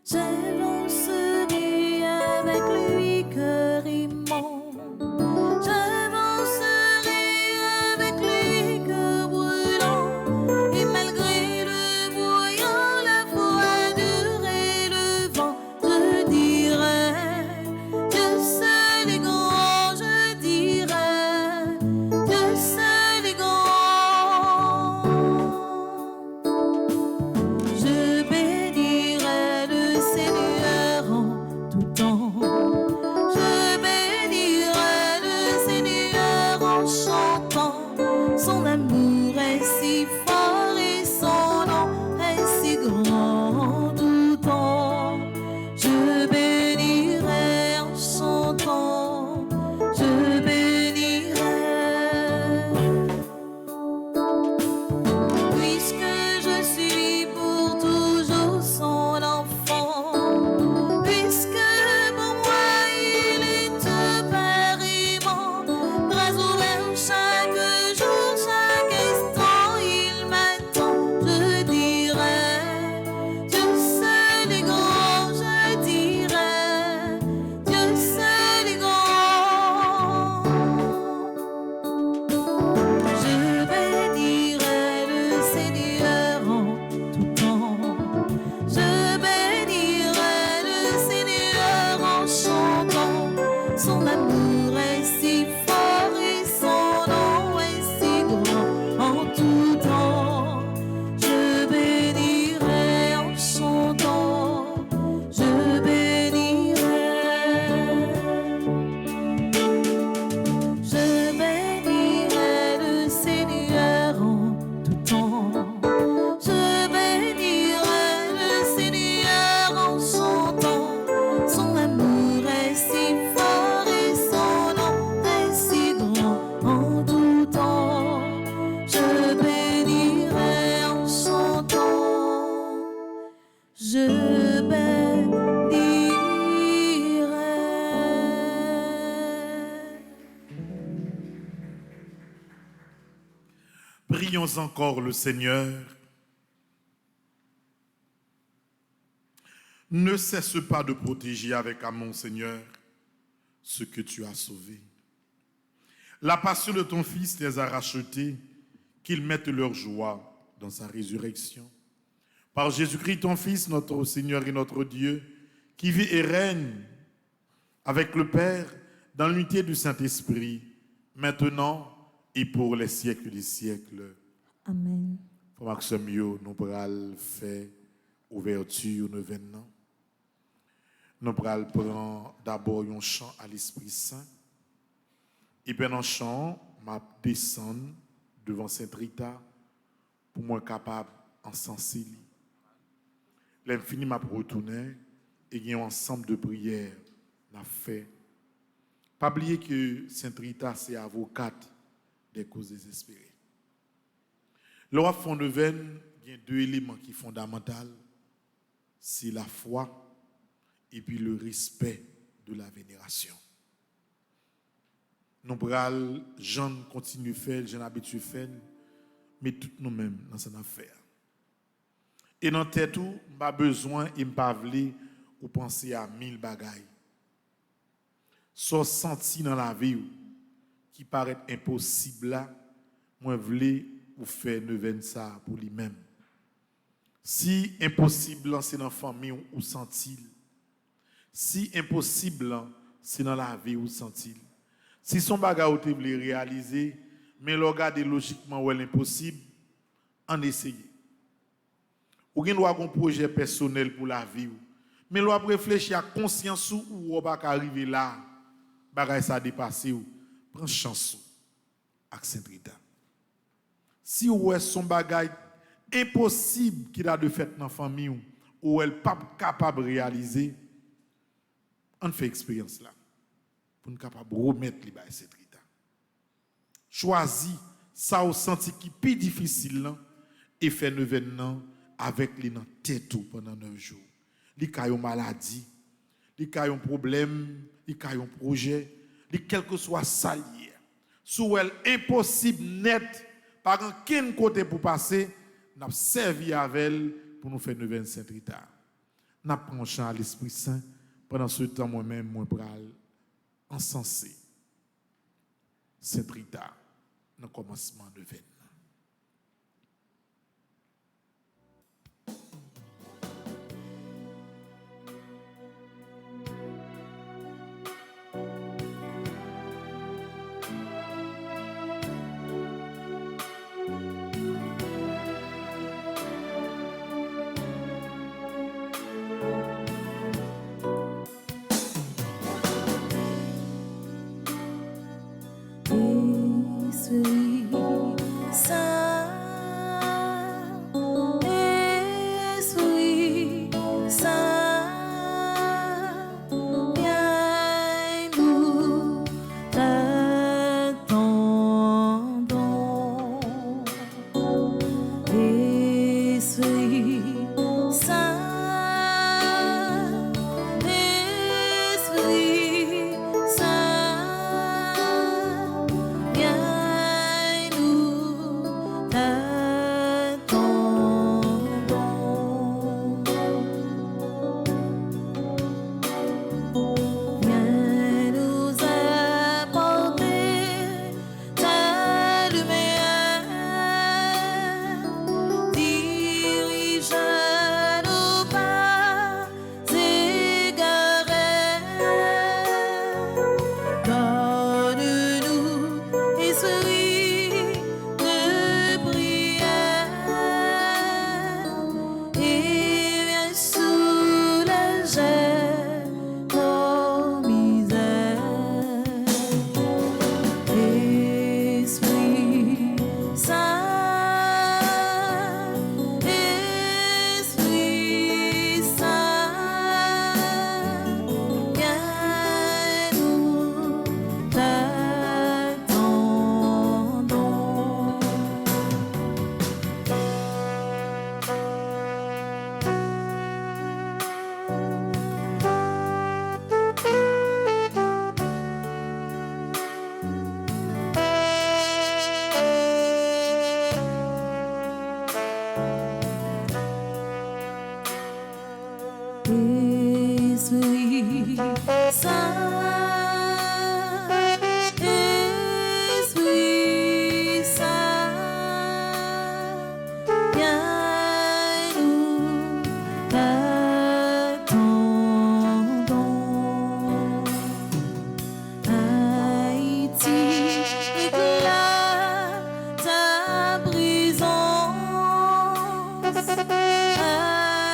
J'avancerai avec lui cœur immonde. J'avancerai avec lui cœur brûlant. Et malgré le brouillard, la froidure et le vent, je dirai Dieu seul est grand. Je dirai Dieu seul est grand. Je bénirai le Seigneur en tout temps. Je bénirai le Seigneur en chantant. Son amour est si fort et son nom est si grand en tout temps. Je bénirai en chantant. Je bénirai. Puisque je suis pour toujours son enfant, puisque pour moi il est un père aimant, bras ouverts chaque jour, chaque instant il m'attend. Je dirai Dieu seul est grand, je dirai Dieu seul est grand. Je bénirai le Seigneur en tout temps. Je bénirai le Seigneur en chantant. Son amour est si fort et son nom est si grand en tout temps. Je bénirai en chantant. Je bénirai. Je bénirai le Seigneur en tout temps. Je bénirai le Seigneur en chantant. Son amour est si fort et son nom est si grand en tout temps. Je bénirai en chantant. Je bénirai. Prions encore le Seigneur. Ne cesse pas de protéger avec amour, Seigneur, ce que tu as sauvé. La passion de ton Fils les a rachetés, qu'ils mettent leur joie dans sa résurrection. Par Jésus-Christ, ton Fils, notre Seigneur et notre Dieu, qui vit et règne avec le Père dans l'unité du Saint-Esprit, maintenant et pour les siècles des siècles. Amen. Pour Maxime, nous allons faire ouverture de l'événement. Nous allons prendre d'abord un chant à l'Esprit Saint. Et puis dans le chant, je descends devant Sainte Rita pour moi capable encensé. L'infini m'a retourné et il y a un ensemble de prières n'a fait. Pas oublier que Sainte Rita c'est avocate des causes désespérées. Lors de fond neuvaine, il y a deux éléments qui sont fondamentaux, c'est la foi et puis le respect de la vénération. Nous pral Jean continue faire, Jean habitué faire, mais tout nous-mêmes dans cette affaire. Et dans tête tout, pas besoin et pas vle ou penser à 1000 bagailles. Soit senti dans la vie qui paraît impossible là, moi vle ou faire neuvaine ça pour lui-même. Si impossible c'est dans la famille ou senti. Si impossible c'est dans la vie ou senti. Si son bagage ou te vle réaliser, mais le regarder logiquement ou l'impossible, en essayer. Ou gen doit un projet personnel pour la vie. Mais l'on réfléchir à conscience ou pas arriver là, bagay ça dépasser ou prends chance avec Sainte Rita. Si ou est son bagay impossible qu'il a de fait dans la famille ou elle pas capable de réaliser, on fait expérience là pour nous capable remettre li ba Sainte Rita. Choisis ça ou senti qui plus difficile là et fait neuvaine avec les dans tête pendant 9 jours. Li ka yon maladie, li ka yon problème, li ka yon projet, li quel que soit ça lié. Sou elle impossible net par aucun côté pour passer, n'a servi avec elle pour nous faire neuvaine Sainte Rita. N'a prend chant à l'Esprit Saint pendant ce temps moi-même moi pral encenser Sainte Rita dans commencement de neuvaine.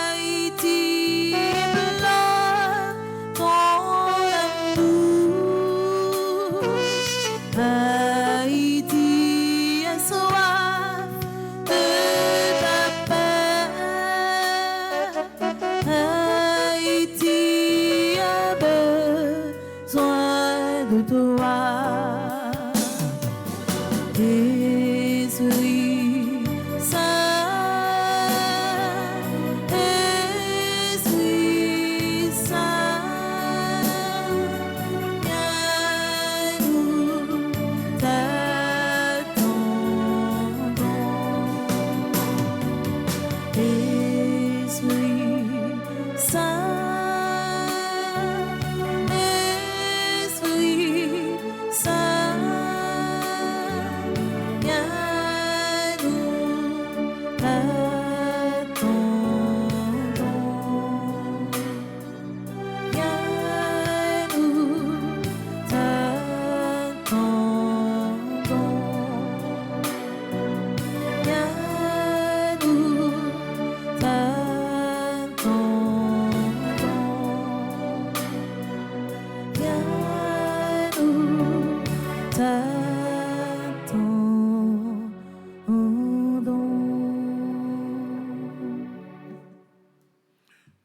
Haïti, pleure ton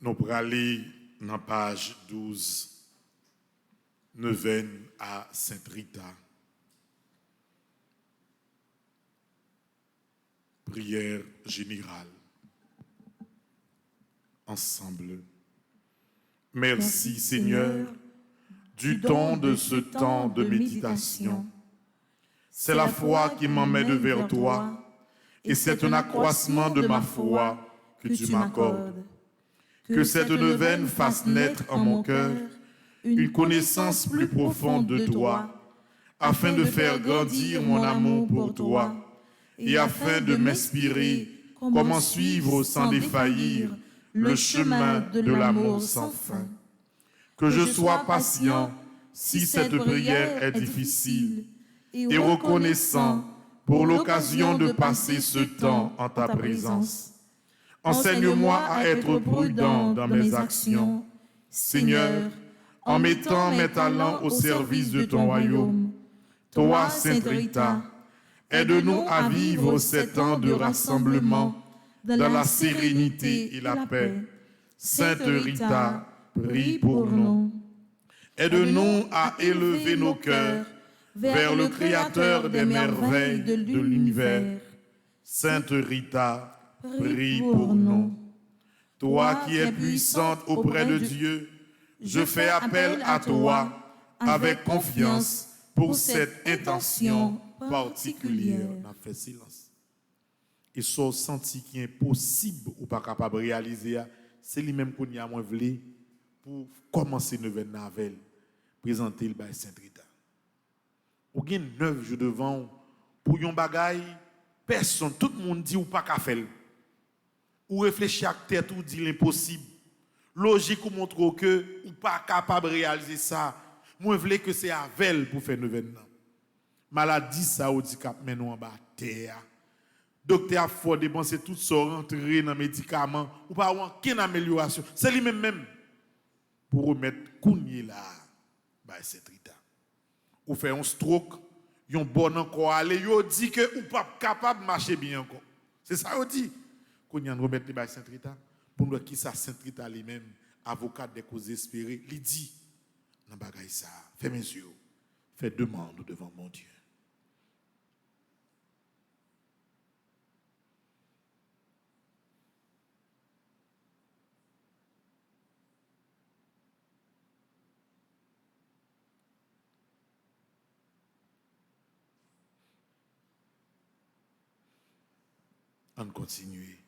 Nous pour aller dans la page 12, neuvaine à Sainte Rita. Prière générale. Ensemble. Merci Seigneur du don de ce temps de méditation. C'est la foi qui m'emmène vers toi et c'est un accroissement de ma foi que tu m'accordes. Que cette neuvaine fasse naître en mon cœur une connaissance plus profonde de toi, afin de faire grandir mon amour pour toi et afin de m'inspirer comment suivre sans défaillir le chemin de l'amour sans fin. Que je sois patient si cette prière est difficile et reconnaissant pour l'occasion de passer ce temps en ta présence. Enseigne-moi à être prudent dans mes actions, Seigneur, en mettant mes talents au service de ton royaume. Toi, Sainte Rita, aide-nous à vivre ces temps de rassemblement dans la sérénité et la paix. Sainte Rita, prie pour nous. Aide-nous à élever nos cœurs vers le Créateur des merveilles de l'univers. Sainte Rita, prie pour nous. Toi qui es puissante auprès de Dieu, je fais appel à toi avec confiance pour cette intention particulière. On a fait silence. Et ce senti qui est impossible ou pas capable de réaliser, c'est lui-même qu'on y a moins voulu pour commencer une nouvelle navelle, présenter le bail Sainte Rita. Ou bien 9 jours devant pour yon bagay, personne, tout le monde dit ou pas qu'à faire. Ou réfléchir à tête ou dit l'impossible. Logique ou montre que ou pas capable de réaliser ça. Moi je veux que c'est avec pour faire nouvelle. Maladie ça handicap mais nous en bas terre. Docteur a faut dépenser tout ça rentrer dans médicaments ou pas avoir aucune amélioration. C'est lui même pour remettre kounye là bah c'est Rita. Ou faire un stroke, yon bon encore aller, yo dit que ou pas capable de marcher bien encore. C'est ça yo dit. Qu'on y a remettre les Sainte Rita pour nous qui ça Sainte Rita lui-même avocat des causes espérées, il dit dans bagay ça, fais mes yeux, fais demande devant mon Dieu. On continue.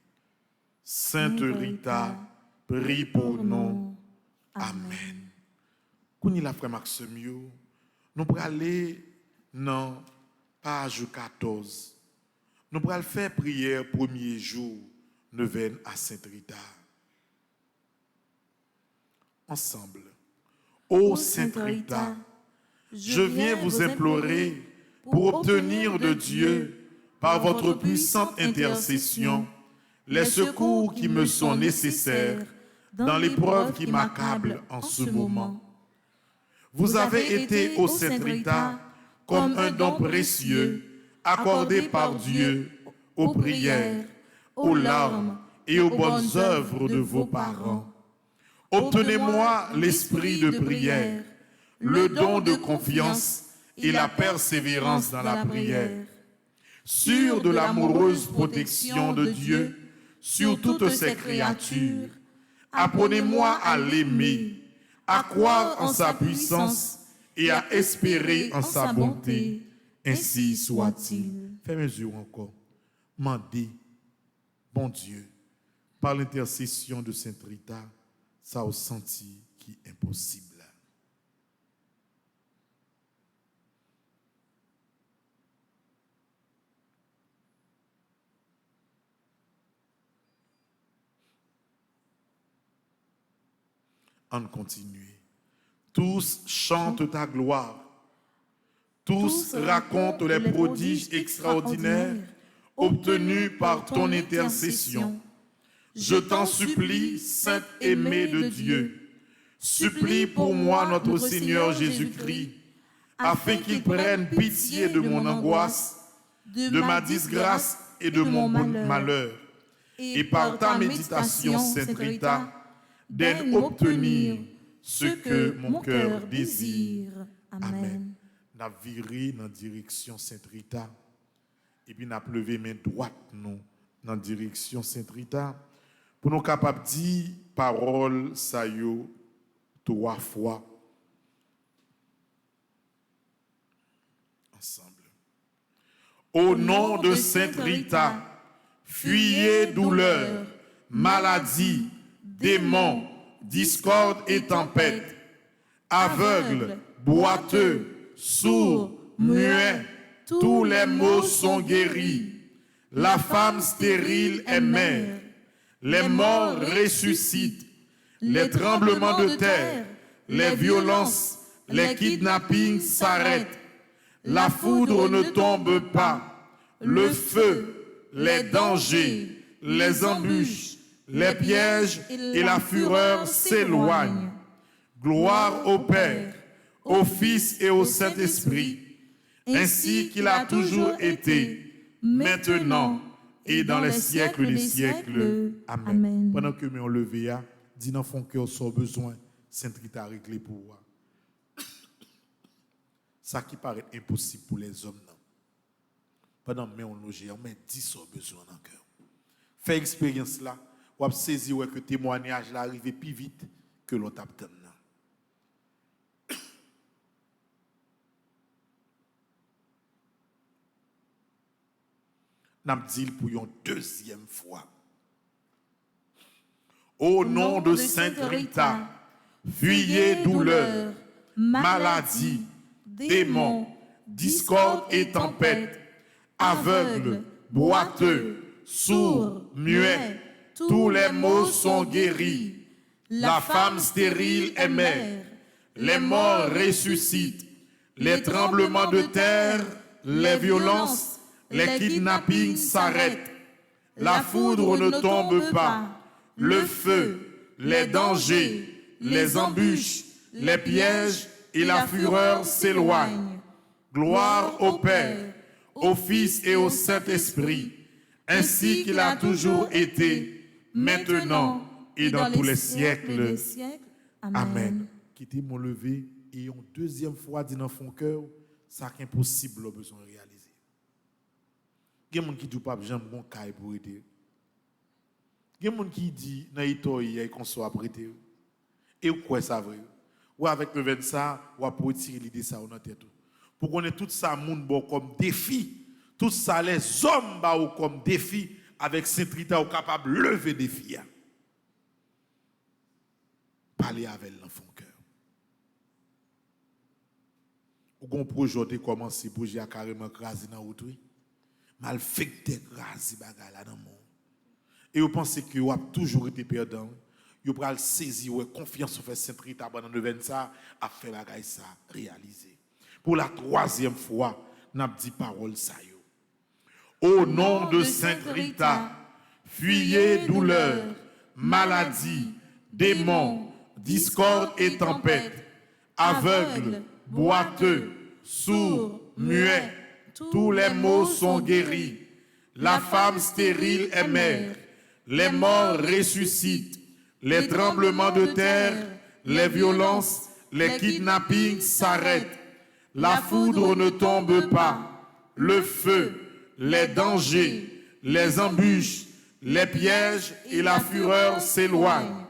Sainte Rita, prie pour nous. Amen. Quand il a frère Maxime, nous pourrons aller dans page 14. Nous pourrons faire prière premier jour, neuvaine à Sainte Rita. Ensemble. Ô Sainte Rita, je viens vous implorer pour obtenir de Dieu, par votre puissante intercession, les secours qui me sont nécessaires dans l'épreuve qui m'accable en ce moment. Vous avez été, ô Sainte Rita, comme un don précieux accordé par Dieu aux prières, aux larmes et aux bonnes œuvres de vos parents. Obtenez-moi l'esprit de prière, le don de confiance et la persévérance dans la prière. Sûr de l'amoureuse protection de Dieu sur toutes ses créatures, apprenez-moi à l'aimer, à croire en sa puissance et à espérer en sa bonté. Ainsi soit-il. Fais mes yeux encore. Mandez, bon Dieu, par l'intercession de Sainte Rita, ça a senti qui est impossible. On continue. Tous chantent ta gloire. Tous racontent les prodiges extraordinaires obtenus par ton intercession. Je t'en supplie, Sainte aimée de Dieu, supplie pour moi notre Seigneur Jésus-Christ, afin qu'il prenne pitié de mon angoisse, de ma disgrâce et de mon malheur. Et par ta méditation, Sainte Rita, daigne obtenir ce que mon cœur désire. Amen. N'a viré dans la direction Sainte Rita. Et puis n'a levé main droite nous dans la direction Sainte Rita. Pour nous capables de dire parole ça yo 3 fois. Ensemble. Au nom de Sainte Rita, fuyez douleur, maladie, démons, discorde et tempête, aveugles, boiteux, sourds, muets, tous les maux sont guéris. La femme stérile est mère. Les morts ressuscitent. Les tremblements de terre, les violences, les kidnappings s'arrêtent. La foudre ne tombe pas. Le feu, les dangers, les embûches, les pièges et la fureur s'éloignent. Gloire au Père, au Fils et au Saint-Esprit, ainsi qu'il a toujours été, maintenant et dans les siècles des siècles. Amen. Pendant que nous on levé, dis dans ton cœur sans besoin, Sainte Rita a réglé pour moi. Ça qui paraît impossible pour les hommes. Non. Pendant que on loge, on met 10 sans besoin dans le cœur. Fais expérience là, ou à saisir que le témoignage là arrive plus vite que l'autre obtient. N'a dit pour une deuxième fois. Au nom de Sainte Rita, fuyez douleur, maladie, démons, discorde et tempête, aveugles, boiteux, sourds, muets, tous les maux sont guéris. La femme stérile est mère. Les morts ressuscitent. Les tremblements de terre, les violences, les kidnappings s'arrêtent. La foudre ne tombe pas. Le feu, les dangers, les embûches, les pièges et la fureur s'éloignent. Gloire au Père, au Fils et au Saint-Esprit, ainsi qu'il a toujours été, maintenant et dans tous les siècles. Amen. Quittez mon lever et une deuxième fois dit dans mon cœur, ça qui est impossible au besoin de réaliser. Il y a des gens qui disent pas j'aime mon caille pour aider. Il y a des gens qui disent dans l'histoire qu'on soit prêté. Et quoi ça vrai? Ou avec le 20 ça, ou pour tirer l'idée ça dans tête. Pour qu'on ait tout ça monde comme défi, tout ça les hommes ba comme défi avec Sainte Rita ou capable de lever défi. Parler avec l'enfant cœur. Ou qu'on projet commencer pour j'ai carrément crasé dans route. Mal fait crasé bagarre là dans monde. Et vous pensez que vous avez toujours été perdant. Vous pouvez saisir, vous avez confiance au fait Sainte Rita pendant le 20 ça, à faire bagaille ça, réaliser. Pour la troisième fois, nous avons dit parole ça. Au nom de Sainte Rita, fuyez douleur, maladie, démons, discorde et tempête, aveugles, boiteux, sourds, muets, tous les maux sont guéris. La femme stérile est mère. Les morts ressuscitent. Les tremblements de terre, les violences, les kidnappings s'arrêtent. La foudre ne tombe pas. Le feu, les dangers, les embûches, les pièges et la fureur s'éloignent.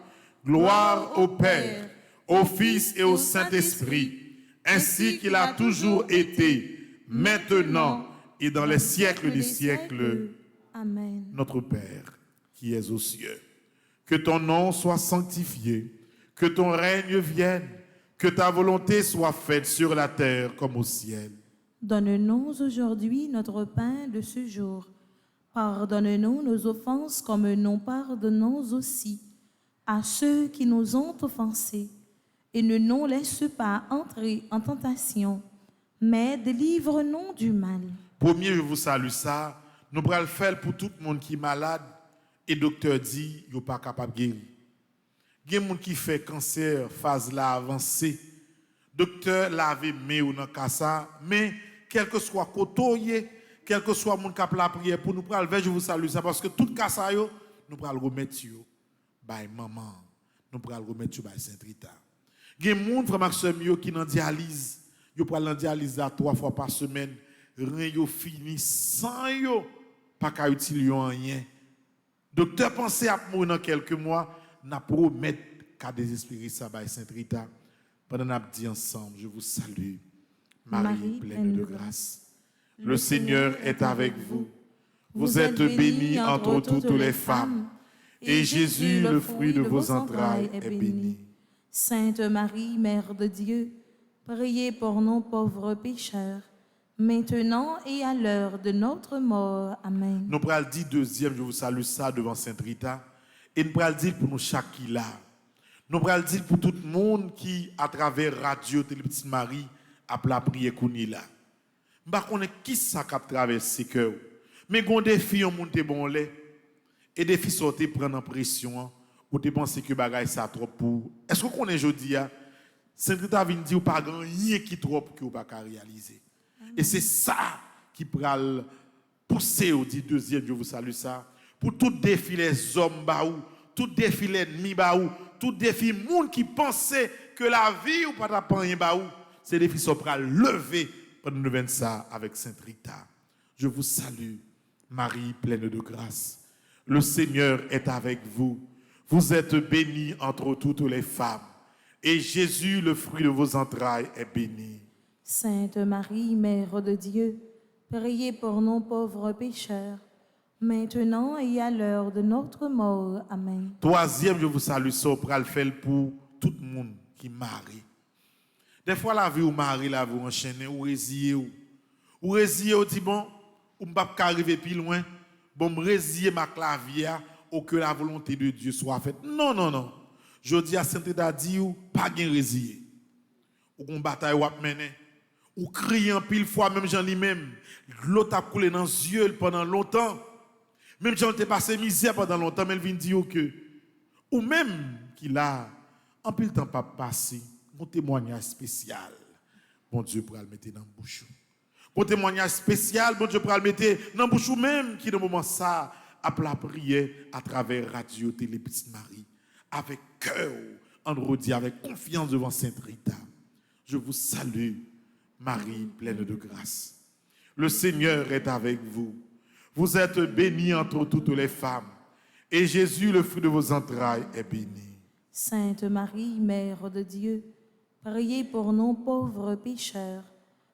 Gloire au Père, au Fils et au Saint-Esprit, ainsi qu'il a toujours été, maintenant et dans les siècles des siècles. Amen. Notre Père, qui es aux cieux, que ton nom soit sanctifié, que ton règne vienne, que ta volonté soit faite sur la terre comme au ciel. Donne-nous aujourd'hui notre pain de ce jour. Pardonne-nous nos offenses comme nous pardonnons aussi à ceux qui nous ont offensés. Et ne nous laisse pas entrer en tentation, mais délivre-nous du mal. Premier, je vous salue ça. Nous allons le faire pour tout le monde qui est malade et le docteur dit qu'il n'est pas capable de guérir. Il y a des gens qui fait cancer, phase là avancée. Le docteur l'avait mis dans le cas, mais quel que soit côté, quel que soit mon cap la prière pour nous prendre, je vous salue ça parce que tout cas ça nous allons remettre sur by maman, nous pourrons remettre sur Saint Rita. Il y a des gens, frère Maxime, qui ont dialyse. Ils prennent la dialyse 3 fois par semaine. Rien yo fini sans yo. Pas qu'à utiliser rien. Docteur pensait à mourir dans quelques mois. N'a promettre qu'à désespérer ça by Saint Rita. Pendant qu'on dit ensemble, je vous salue. Marie pleine de grâce. Le Seigneur est avec vous. Vous êtes bénie entre toutes les femmes. Et Jésus, le fruit de vos entrailles, est béni. Sainte Marie, Mère de Dieu, priez pour nous pauvres pécheurs, maintenant et à l'heure de notre mort. Amen. Nous pourrons dire deuxième, je vous salue ça devant Sainte Rita. Et nous pourrons dire pour nous chaque qui là. Nous pourrons dire pour tout le monde qui, à travers Radio Télé Petite Marie, a la prière qu'on est là. Je ne sais pas qui ça qui a traversé le cœur. Mais quand des filles ont monté bon lait, et des filles sortent prendre en pression, ou tu penses que bagay ça trop pour. Est-ce que vous connaissez aujourd'hui, Saint Rita vient dire pas grand rien qui trop que vous pas réaliser. Et c'est ça qui peut pousser au dit deuxième, je vous salue ça, pour tout défi les hommes baou, tout défi les ennemis baou, tout défi monde qui pensait que la vie ou pas pas rien baou, ces défis sont prêts à lever pendant nous venir ça avec Saint Rita. Je vous salue, Marie pleine de grâce. Le Seigneur est avec vous. Vous êtes bénie entre toutes les femmes. Et Jésus, le fruit de vos entrailles, est béni. Sainte Marie, Mère de Dieu, priez pour nous pauvres pécheurs, maintenant et à l'heure de notre mort. Amen. Troisième, je vous salue, ça pour le faire pour tout le monde qui marie. Des fois, la vie ou marie, la vie ou enchaîner, ou résilier, ou résilier, ou dit bon, ou ne pas arriver plus loin, bon, me résilier ma clavier, ou que la volonté de Dieu soit faite. Non, non, non. Je dis à Saint-État, dit ou pas gain résilier. Ou qu'on bataille ou mener. Ou crier en pile fois, même j'en lui-même. L'autre a coulé dans les yeux pendant longtemps. Même j'en ai passé misère pendant longtemps, mais il vient dire que, ou même qu'il a, en pile temps pas passé, mon témoignage spécial, bon Dieu pourra le mettre dans la bouche. Mon témoignage spécial, bon Dieu pourra le mettre dans la bouche même, qui dans le moment ça, a la prière à travers Radio Télé Petite Marie, avec cœur, en redit, avec confiance devant Sainte Rita. Je vous salue, Marie pleine de grâce. Le Seigneur est avec vous. Vous êtes bénie entre toutes les femmes. Et Jésus, le fruit de vos entrailles, est béni. Sainte Marie, Mère de Dieu, priez pour nous pauvres pécheurs,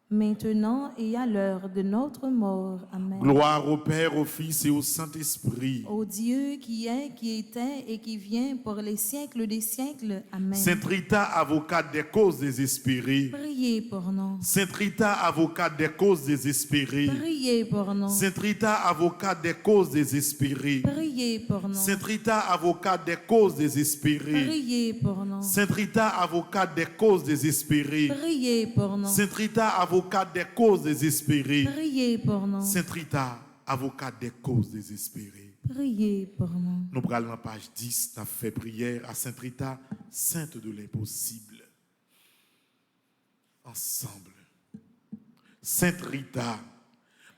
maintenant et à l'heure de notre mort. Amen. Gloire au Père, au Fils et au Saint-Esprit. Ô Dieu qui est, qui était et qui vient pour les siècles des siècles. Amen. Sainte Rita, avocate des causes désespérées. Priez pour nous. Sainte Rita, avocate des causes désespérées. Priez pour nous. Sainte Rita, avocate des causes désespérées. Priez pour nous. Sainte Rita, avocate des causes désespérées. Priez pour nous. Sainte Rita, avocate des causes désespérées. Priez pour nous. Sainte Rita, avocate des causes désespérées. Priez pour nous. Sainte Rita, avocate des causes désespérées. Priez pour nous. Nous prenons la page 10, nous avons fait prière à Sainte Rita, sainte de l'impossible. Ensemble. Sainte Rita,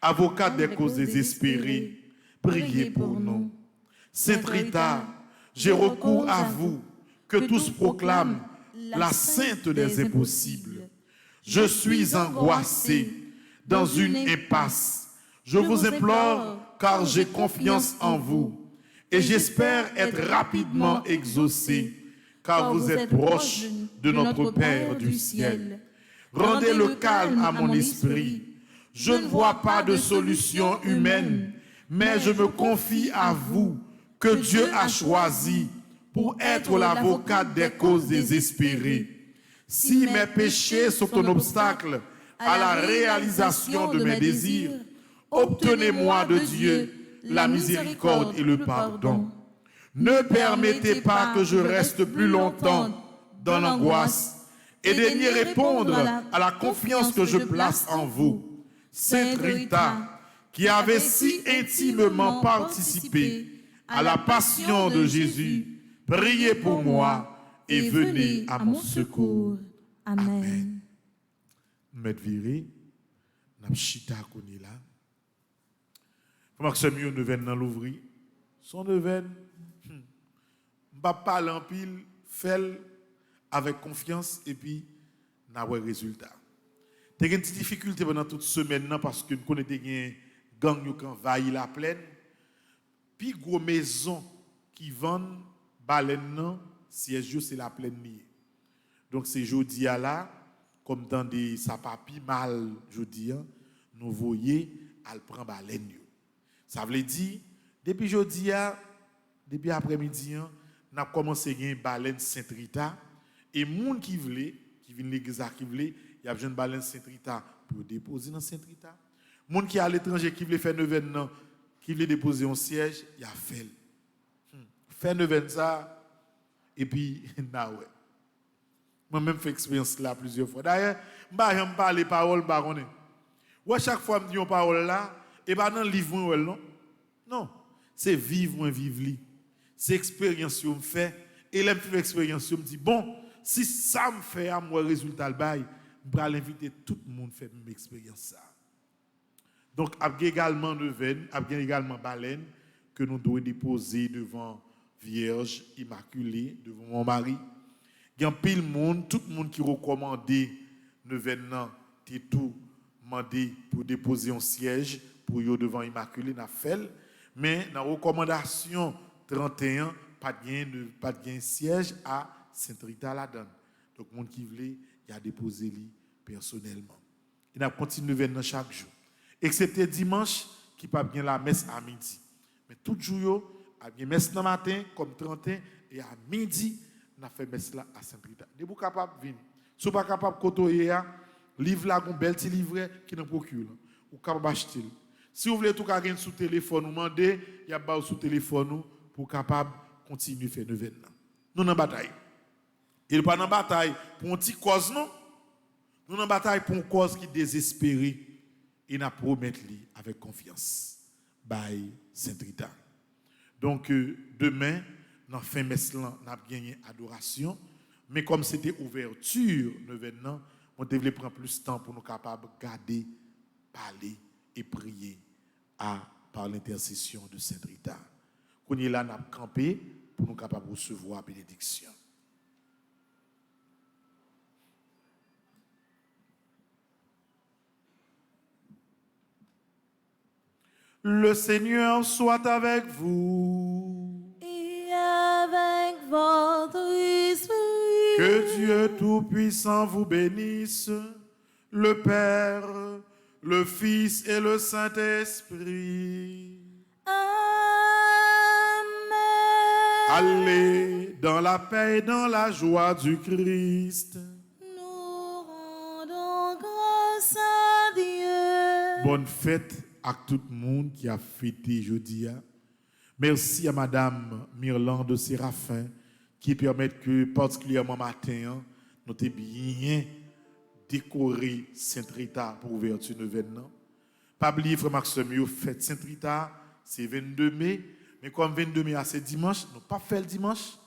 avocate des causes désespérées, priez pour nous. Sainte Rita, j'ai recours à vous, que tous proclament la sainte des impossibles. Je suis angoissé dans une impasse. Je vous implore car j'ai confiance en vous et j'espère être rapidement exaucé car vous êtes proche de notre Père du ciel. Rendez le calme à mon esprit. Je ne vois pas de solution humaine, mais je me confie à vous que Dieu a choisi pour être l'avocate des causes désespérées. Si mes péchés sont un obstacle à la réalisation de mes désirs, obtenez-moi de Dieu la miséricorde et le pardon. Ne permettez pas que je reste plus longtemps dans l'angoisse et daignez répondre à la confiance que je place en vous. Sainte Rita, qui avait si intimement participé à la passion de Jésus, priez pour moi et venez à mon secours. Amen. Maître viré, n'a chita koni là. Maxime neuvaine dans l'ouvri. Son neuvaine, m'pa parler en pile, Fais avec confiance et puis n'a un résultat. Tu as une petite difficulté pendant toute semaine parce que nous connaissons des gangs qui envahissent la plaine. Puis gros maison qui vendent baleine siège c'est la plaine liée. Donc c'est jodi là comme dans des sapapi mal jodi nous voyons al prend baleine. Ça veut dire depuis jodi depuis après-midi on a commencé à gagner baleine Saint-Rita et moun qui viennent l'église qui voulait il y a besoin de baleine Saint-Rita pour déposer dans Saint-Rita. Moun qui à l'étranger qui veut faire neuvaine qui veut déposer un siège, il a fait. Fait neuvaine ça et puis na ouais. Moi même fait expérience là plusieurs fois. D'ailleurs, j'aime parler paroles baronne. Ou chaque fois me dit une parole là et pas dans livre moi non. Non, c'est vivre moi vivre li. C'est expérience que me fait et l'aime faire expérience me dit bon, si ça me fait à moi résultat le bail, je vais inviter tout le monde à faire même expérience ça. Donc, il y a également neuvaine, il y a également baleine que nous devons déposer devant Vierge Immaculée, devant mon mari. Il y a pile monde, tout le monde qui recommande neuvaine, qui tout demandé pour déposer un siège pour yo devant Immaculée, n'a fait. Mais dans la recommandation 31, pas de siège à Saint-Rita la donne. Donc, le monde qui voulait, il a déposé lui personnellement. Il a continué neuvaine chaque jour. Excepté dimanche, qui pas bien la messe à midi. Mais tout jour, il y a bien messe le matin, comme 31, et à midi, on a fait messe là à Saint-Rita. Si vous êtes capable de venir, si vous n'êtes pas capable de côtoyer, livre là, un bel petit livret qui nous procure. Ou capable d'acheter. Si vous voulez tout cas sous téléphone, vous demandez, il y a pas sous téléphone pour capable continuer à faire neuvaine. Nous sommes en bataille. Il n'est pas en bataille pour une petite cause, non? Nous sommes en bataille pour une cause qui est désespérée. Et nous promettons avec confiance. By Saint-Rita. Donc, demain, dans la fin de messe, nous avons gagné adoration. Mais comme c'était ouverture, on devait prendre plus de temps pour nous capables de garder, parler et prier par l'intercession de Saint-Rita. Quand nous avons campé pour nous capables de recevoir la bénédiction. Le Seigneur soit avec vous. Et avec votre esprit. Que Dieu Tout-Puissant vous bénisse, le Père, le Fils et le Saint-Esprit. Amen. Allez dans la paix et dans la joie du Christ. Nous rendons grâce à Dieu. Bonne fête à tout le monde qui a fêté jeudi. Merci à Madame Myrlande Séraphin qui permet que, particulièrement matin, nous ayons bien décoré Saint-Rita pour ouverture neuvaine. Pas oublier, Frère Maxime, fête Saint-Rita, c'est 22 mai, mais comme 22 mai, c'est dimanche, nous n'avons pas fait le dimanche,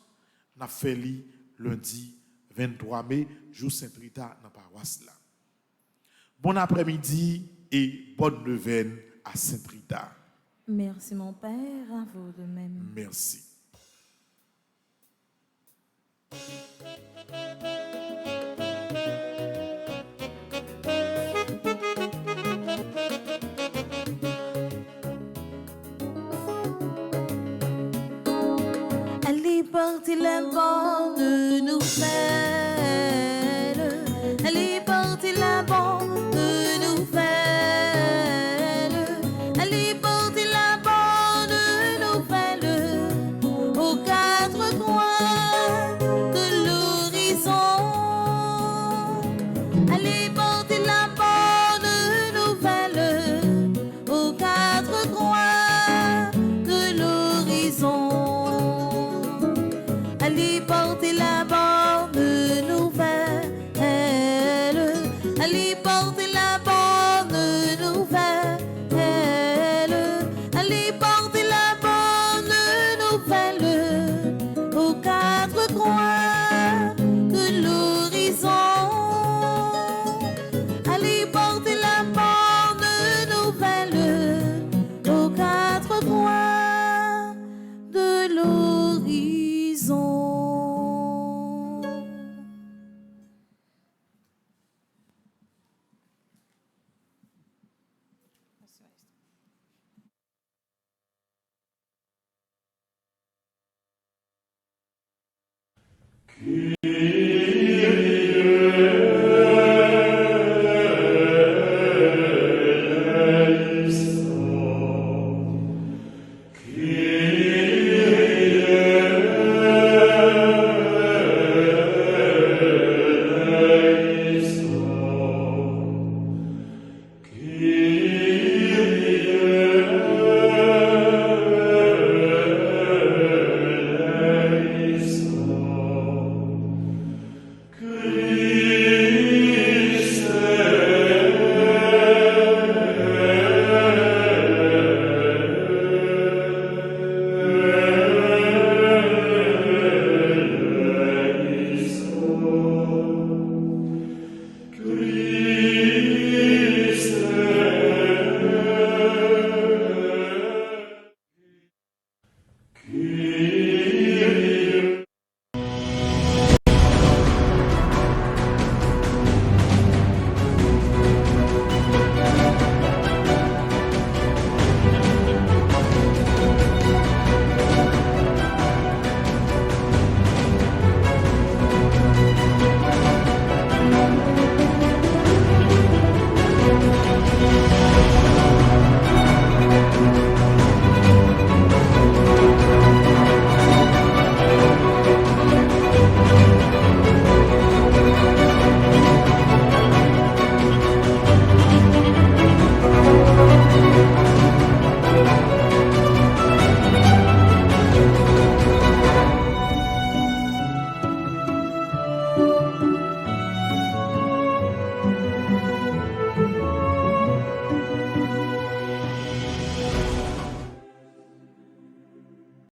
nous avons fait le lundi 23 mai, jour Saint-Rita dans la paroisse là. Bon après-midi et bonne neuvaine à Saint-Rita. Merci mon Père, à vous de même. Merci. Elle est partie la bonne nouvelle. Elle est partie la bonne nouvelle. Elle est partie la bonne nouvelle aux quatre coins de l'horizon. Elle est partie la bonne nouvelle aux quatre coins de l'horizon. Elle est partie la bonne nouvelle. Elle est partie la bonne nouvelle. Elle est partie la bonne nouvelle aux quatre coins de l'horizon. Elle est partie la bonne nouvelle aux quatre coins de l'horizon. Kyrie